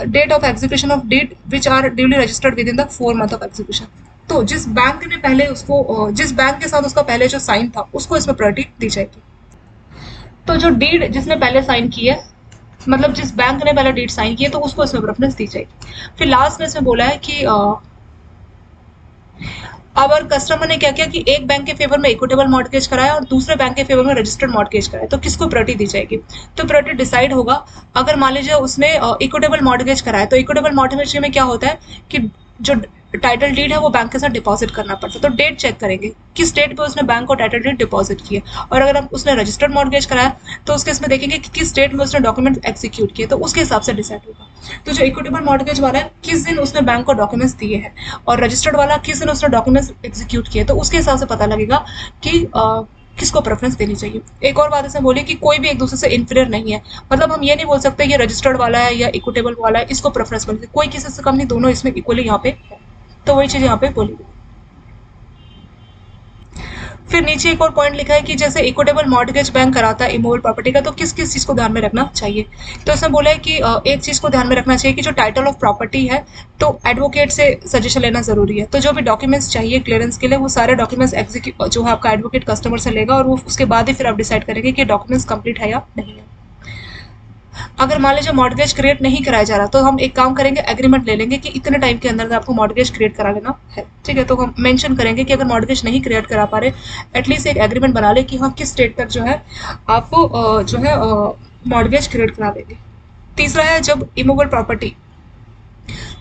date of execution of deed which are duly registered within the 4 month of execution. तो जिस बैंक ने पहले उसको, जिस बैंक के साथ उसका पहले जो साइन था उसको इसमें प्रायोरिटी दी जाएगी। तो जो डीड जिसने पहले साइन की है, मतलब जिस बैंक ने पहले डीड साइन की है, तो उसको इसमें प्रेफरेंस दी जाएगी। फिर लास्ट में इसमें बोला है कि अब अगर कस्टमर ने क्या किया कि एक बैंक के फेवर में इक्विटेबल मॉर्गेज कराया और दूसरे बैंक के फेवर में रजिस्टर्ड मॉर्गेज कराया, तो किसको प्रायोरिटी दी जाएगी, तो प्रायोरिटी डिसाइड होगा, अगर मान लीजिए उसने इक्विटेबल मॉर्गेज कराया, तो इक्विटेबल मॉर्गेज में क्या होता है कि जो टाइटल डीड है वो बैंक के साथ डिपॉजिट करना पड़ता है, तो डेट चेक करेंगे किस डेट पे उसने बैंक को टाइटल डीड डिपॉजिट किए, और अगर हम उसने रजिस्टर्ड मॉर्गेज कराया तो उसके इसमें देखेंगे कि किस डेट में उसने डॉक्यूमेंट एग्जीक्यूट किए, तो उसके हिसाब से डिसाइड होगा। तो जो इक्विटेबल मॉर्गेज वाला है किस दिन उसने बैंक को डॉक्यूमेंट्स दिए हैं, और रजिस्टर्ड वाला किस दिन उसने डॉक्यूमेंट्स एग्जीक्यूट किए, तो उसके हिसाब से पता लगेगा कि किसको प्रेफरेंस देनी चाहिए। एक और बात इसमें बोली कि कोई भी एक दूसरे से इन्फीरियर नहीं है, मतलब हम ये नहीं बोल सकते ये रजिस्टर्ड वाला है या इक्विटेबल वाला है इसको प्रेफरेंस मिलती है, कोई किसी से कम नहीं, दोनों इसमें इक्वली यहाँ पे है। तो वही चीज यहाँ पे बोली गई। फिर नीचे एक और पॉइंट लिखा है कि जैसे इक्विटेबल मॉर्गेज बैंक कराता है इमूवेबल प्रॉपर्टी का, तो किस किस चीज को ध्यान में रखना चाहिए, तो इसमें बोला है कि एक चीज को ध्यान में रखना चाहिए कि जो टाइटल ऑफ प्रॉपर्टी है तो एडवोकेट से सजेशन लेना जरूरी है। तो जो भी डॉक्यूमेंट्स चाहिए क्लियरेंस के लिए वो सारे डॉक्यूमेंट्स एग्जीक्यूट जो है आपका एडवोकेट कस्टमर से लेगा, और वो उसके बाद ही फिर आप डिसाइड करेंगे कि डॉक्यूमेंट्स कंप्लीट है या नहीं है। अगर मान लीजिए मॉर्गेज क्रिएट नहीं कराया जा रहा, तो हम एक काम करेंगे, एग्रीमेंट ले लेंगे कि इतने टाइम के अंदर आपको मॉर्गेज क्रिएट करा लेना है, ठीक है। तो हम मेंशन करेंगे कि अगर मॉर्गेज नहीं क्रिएट करा पा रहे, एटलीस्ट एक एग्रीमेंट बना ले कि हाँ किस डेट तक जो है आप जो है मॉर्गेज क्रिएट करा लेंगे। तीसरा है जब इमूवेबल प्रॉपर्टी,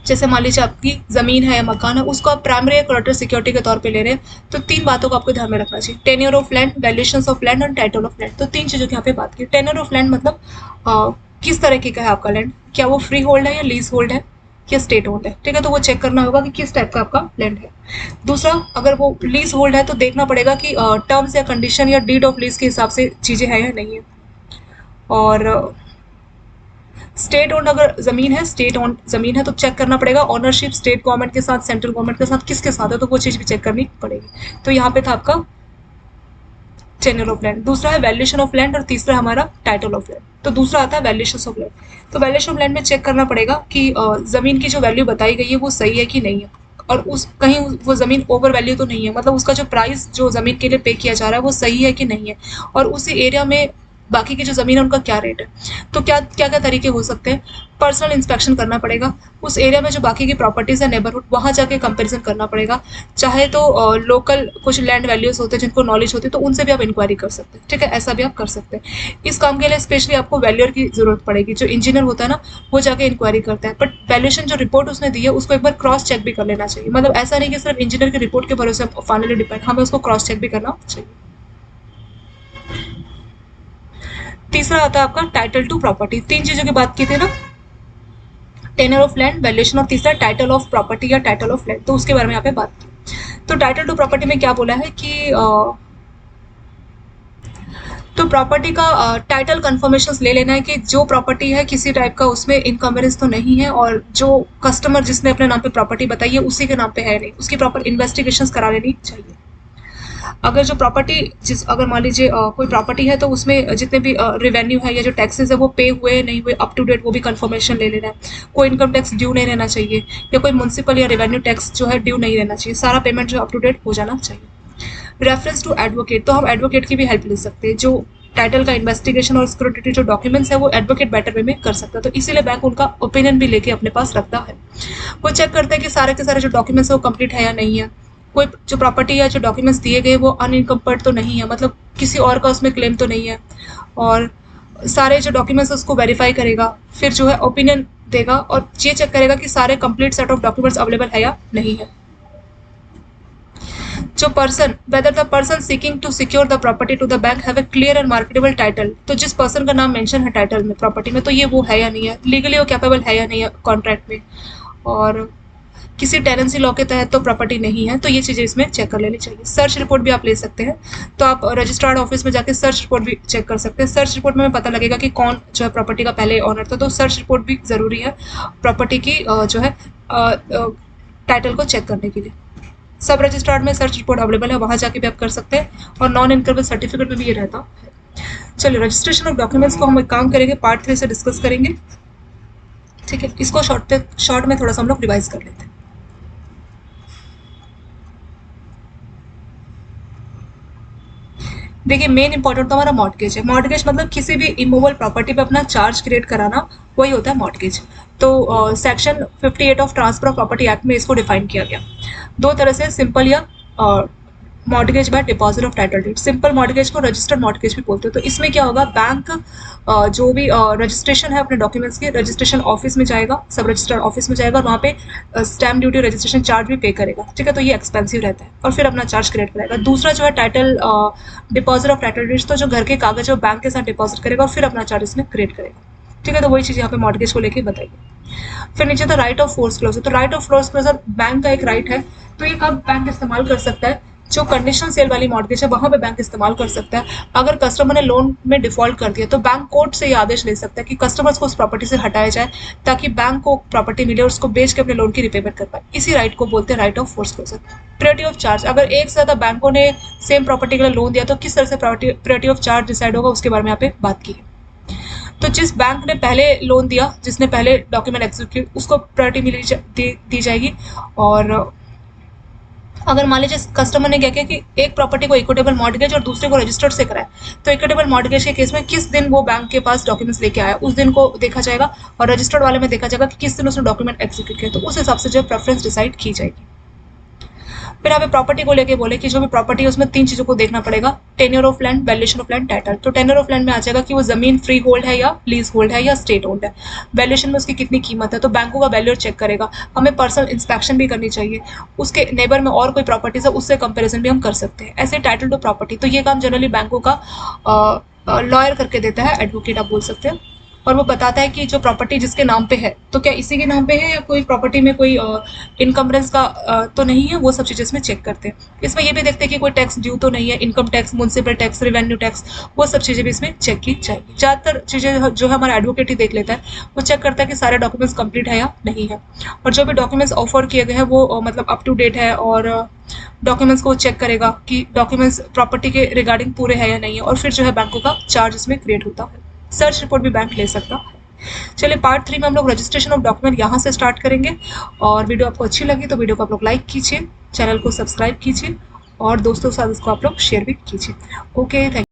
जैसे मान लीजिए आपकी जमीन है या मकान है, उसको आप प्राइमरी या कोलैटरल सिक्योरिटी के तौर पे ले रहे हैं, तो 3 बातों को आपको ध्यान में रखना चाहिए, tenure of land, valuation of land और टाइटल ऑफ लैंड। तो 3 चीजों की यहाँ पे बात की। टेन्योर ऑफ लैंड मतलब किस तरीके का है आपका लैंड, क्या वो फ्री होल्ड है या लीज होल्ड है या स्टेट होल्ड है, ठीक है, तो वो चेक करना होगा कि किस टाइप का आपका लैंड है। दूसरा, अगर वो लीज होल्ड है तो देखना पड़ेगा कि टर्म्स या कंडीशन या डीड ऑफ लीज के हिसाब से चीजें हैं या नहीं है। और स्टेट ओन्ड अगर जमीन है, स्टेट ओन्ड जमीन है तो चेक करना पड़ेगा ओनरशिप स्टेट गवर्नमेंट के साथ, सेंट्रल गवर्नमेंट के साथ, किसके साथ है, तो वो चीज भी चेक करनी पड़ेगी। तो यहाँ पे था आपका टेन्योर ऑफ लैंड, दूसरा है वैल्यूएशन ऑफ लैंड और तीसरा हमारा टाइटल ऑफ लैंड। तो दूसरा आता है वैल्यूएशन ऑफ लैंड। तो वैल्यूएशन ऑफ लैंड में चेक करना पड़ेगा कि जमीन की जो वैल्यू बताई गई है वो सही है कि नहीं है, और उस कहीं वो जमीन ओवर वैल्यू तो नहीं है, मतलब उसका जो प्राइस जो जमीन के लिए पे किया जा रहा है वो सही है कि नहीं है, और उसी एरिया में बाकी की जो जमीन है उनका क्या रेट है। तो क्या क्या क्या तरीके हो सकते हैं, पर्सनल इंस्पेक्शन करना पड़ेगा, उस एरिया में जो बाकी की प्रॉपर्टीज है नेबरहुड वहां जाके कंपैरिजन करना पड़ेगा, चाहे तो लोकल कुछ लैंड वैल्यूज होते हैं जिनको नॉलेज होती है तो उनसे भी आप इंक्वायरी कर सकते हैं, ठीक है, ऐसा भी आप कर सकते हैं। इस काम के लिए स्पेशली आपको वैल्यूअर की जरूरत पड़ेगी, जो इंजीनियर होता है ना वो जाके इंक्वायरी करता है, बट वैल्यूएशन जो रिपोर्ट उसने दी है उसको एक बार क्रॉस चेक भी कर लेना चाहिए, मतलब ऐसा नहीं कि सिर्फ इंजीनियर की रिपोर्ट के भरोसे फाइनली डिपेंड, हमें उसको क्रॉस चेक भी करना चाहिए। तीसरा आता है आपका टाइटल टू प्रॉपर्टी। तीन चीजों की बात की थी ना, टेन्योर ऑफ लैंड, वैल्यूएशन, और तीसरा टाइटल ऑफ प्रॉपर्टी या टाइटल ऑफ लैंड, तो उसके बारे में यहाँ पे बात की। तो टाइटल टू प्रॉपर्टी में क्या बोला है कि तो प्रॉपर्टी का टाइटल कंफर्मेशन ले लेना है कि जो प्रॉपर्टी है किसी टाइप का उसमें इनकम्बेरेंस तो नहीं है, और जो कस्टमर जिसने अपने नाम पे प्रॉपर्टी बताई है उसी के नाम पे है नहीं, उसकी प्रॉपर इन्वेस्टिगेशंस करा लेनी चाहिए। अगर जो प्रॉपर्टी अगर मान लीजिए कोई प्रॉपर्टी है तो उसमें जितने भी रेवेन्यू है या जो टैक्सेस है वो पे हुए नहीं हुए अप टू डेट वो भी कंफर्मेशन ले लेना है। कोई इनकम टैक्स ड्यू नहीं रहना चाहिए, या कोई म्युनिसिपल या रेवेन्यू टैक्स जो है ड्यू नहीं रहना चाहिए, सारा पेमेंट जो अप टू डेट हो जाना चाहिए। रेफरेंस टू एडवोकेट, तो हम एडवोकेट की भी हेल्प ले सकते हैं, जो टाइटल का इन्वेस्टिगेशन और सिक्योरिटी जो डॉक्यूमेंट्स है वो एडवोकेट बेटर वे में कर सकता है, तो इसीलिए बैंक उनका ओपिनियन भी लेके अपने पास रखता है। वो चेक करते हैं कि सारे के सारे जो डॉक्यूमेंट्स है वो कंप्लीट है या नहीं है, कोई जो प्रॉपर्टी या जो डॉक्यूमेंट्स दिए गए वो अनइनकम्पर्ड तो नहीं है, मतलब किसी और का उसमें क्लेम तो नहीं है, और सारे जो डॉक्यूमेंट्स उसको वेरीफाई करेगा, फिर जो है ओपिनियन देगा और ये चेक करेगा कि सारे complete set of documents available है या नहीं है। जो person, whether the person seeking to secure the property to the bank have a clear and marketable title, तो जिस पर्सन का नाम मेंशन है टाइटल में प्रॉपर्टी में तो ये वो है या नहीं है, लीगली वो कैपेबल है या नहीं है कॉन्ट्रैक्ट में, और किसी टेनेंसी लॉ के तहत तो प्रॉपर्टी नहीं है, तो ये चीज़ें इसमें चेक कर लेनी चाहिए। सर्च रिपोर्ट भी आप ले सकते हैं, तो आप रजिस्ट्रार्ड ऑफिस में जाके सर्च रिपोर्ट भी चेक कर सकते हैं। सर्च रिपोर्ट में पता लगेगा कि कौन जो है प्रॉपर्टी का पहले ऑनर था, तो सर्च रिपोर्ट भी ज़रूरी है प्रॉपर्टी की जो है टाइटल को चेक करने के लिए। सब रजिस्ट्रार्ड में सर्च रिपोर्ट अवेलेबल है, वहाँ जाके भी आप कर सकते हैं, और नॉन इनकरेबल सर्टिफिकेट में भी ये रहता है। चलिए, रजिस्ट्रेशन ऑफ डॉक्यूमेंट्स को हम एक काम करेंगे, पार्ट 3 से डिस्कस करेंगे, ठीक है। इसको शॉर्ट में थोड़ा सा हम लोग रिवाइज कर लेते हैं। देखिए, मेन इंपॉर्टेंट तो हमारा मॉर्टगेज है। मॉर्टगेज मतलब किसी भी इमूवेबल प्रॉपर्टी पे अपना चार्ज क्रिएट कराना, वही होता है मॉर्टगेज। तो section 58 of transfer of property act में इसको डिफाइन किया गया दो तरह से, सिंपल या mortgage by deposit of title deed. Simple mortgage को रजिस्टर्ड मॉर्टगेज भी बोलते हैं। तो इसमें क्या होगा, बैंक जो भी रजिस्ट्रेशन है अपने डॉक्यूमेंट्स के, रजिस्ट्रेशन ऑफिस में जाएगा, सब रजिस्टर्ड ऑफिस में जाएगा, और वहाँ पे स्टैम्प ड्यूटी रजिस्ट्रेशन चार्ज भी पे करेगा, ठीक है। तो ये एक्सपेंसिव रहता है, और फिर अपना चार्ज क्रिएट करेगा। दूसरा जो है title deposit of title deeds, तो जो घर के कागज है बैंक के साथ डिपॉजिट करेगा और फिर अपना चार्ज इसमें क्रिएट करेगा, ठीक है। तो वही चीज़ यहाँ पे मॉर्टगेज को लेके बताइए। फिर नीचे था राइट ऑफ फोर्स क्लोजर। तो right of force closure bank का एक राइट है, तो ये कब बैंक इस्तेमाल कर सकता है, जो कंडीशनल सेल वाली मॉर्टगेज है वहां पे बैंक इस्तेमाल कर सकता है। अगर कस्टमर ने लोन में डिफॉल्ट कर दिया तो बैंक कोर्ट से ये आदेश ले सकता है कि कस्टमर्स को उस प्रॉपर्टी से हटाया जाए, ताकि बैंक को प्रॉपर्टी मिले और उसको बेच के अपने लोन की रिपेमेंट कर पाए। इसी राइट को बोलते हैं right of force closure. Priority of charge, अगर एक से ज्यादा बैंकों ने सेम प्रॉपर्टी के लिए लोन दिया तो किस तरह से प्रियोरिटी ऑफ चार्ज डिसाइड होगा, उसके बारे में यहाँ पे बात की है। तो जिस बैंक ने पहले लोन दिया, जिसने पहले डॉक्यूमेंट एक्सिक्यूट, उसको प्रायोरिटी दी जाएगी। और अगर मान लीजिए कस्टमर ने क्या किया कि एक प्रॉपर्टी को इक्विटेबल मॉर्टगेज और दूसरे को रजिस्टर्ड से कराया, तो इक्विटेबल मॉर्टगेज के केस में किस दिन वो बैंक के पास डॉक्यूमेंट्स लेके आया उस दिन को देखा जाएगा, और रजिस्टर्ड वाले में देखा जाएगा कि किस दिन उसने डॉक्यूमेंट एक्सिक्यूट किया, तो उस हिसाब से जो प्रेफरेंस डिसाइड की जाएगी। फिर यहाँ पे प्रॉपर्टी को लेके बोले कि जो भी प्रॉपर्टी है उसमें तीन चीजों को देखना पड़ेगा, tenure of land, valuation of land, title. तो टेन्योर ऑफ लैंड में आ जाएगा कि वो जमीन फ्री होल्ड है या लीज होल्ड है या स्टेट होल्ड है। वैल्यूएशन में उसकी कितनी कीमत है, तो बैंकों का वैल्यूअर चेक करेगा। हमें पर्सनल इंस्पेक्शन भी करनी चाहिए, उसके नेबर में और कोई प्रॉपर्टीज है उससे कंपेरिजन भी हम कर सकते हैं। ऐसे टाइटल टू प्रॉपर्टी, तो ये काम जनरली बैंकों का लॉयर करके देता है, एडवोकेट आप बोल सकते हैं। और वो बताता है कि जो प्रॉपर्टी जिसके नाम पे है तो क्या इसी के नाम पे है या कोई प्रॉपर्टी में कोई इनकम्बरेंस का तो नहीं है, वो सब चीज़ें इसमें चेक करते हैं। इसमें ये भी देखते हैं कि कोई टैक्स ड्यू तो नहीं है, income tax, municipal tax, revenue tax, वो सब चीज़ें भी इसमें चेक की जाएगी। ज़्यादातर चीज़ें जो है हमारा एडवोकेट ही देख लेता है, वो चेक करता है कि सारे डॉक्यूमेंट्स कंप्लीट है या नहीं है, और जो भी डॉक्यूमेंट्स ऑफर किए गए हैं वो मतलब अप टू डेट है, और डॉक्यूमेंट्स को चेक करेगा कि डॉक्यूमेंट्स प्रॉपर्टी के रिगार्डिंग पूरे हैं या नहीं है, और फिर जो है बैंकों का चार्ज इसमें क्रिएट होता है। सर्च रिपोर्ट भी बैंक ले सकता है। चलिए पार्ट 3 में हम लोग रजिस्ट्रेशन ऑफ डॉक्यूमेंट यहाँ से स्टार्ट करेंगे, और वीडियो आपको अच्छी लगी तो वीडियो को आप लोग लाइक कीजिए, चैनल को सब्सक्राइब कीजिए, और दोस्तों के साथ इसको आप लोग शेयर भी कीजिए। Okay, thank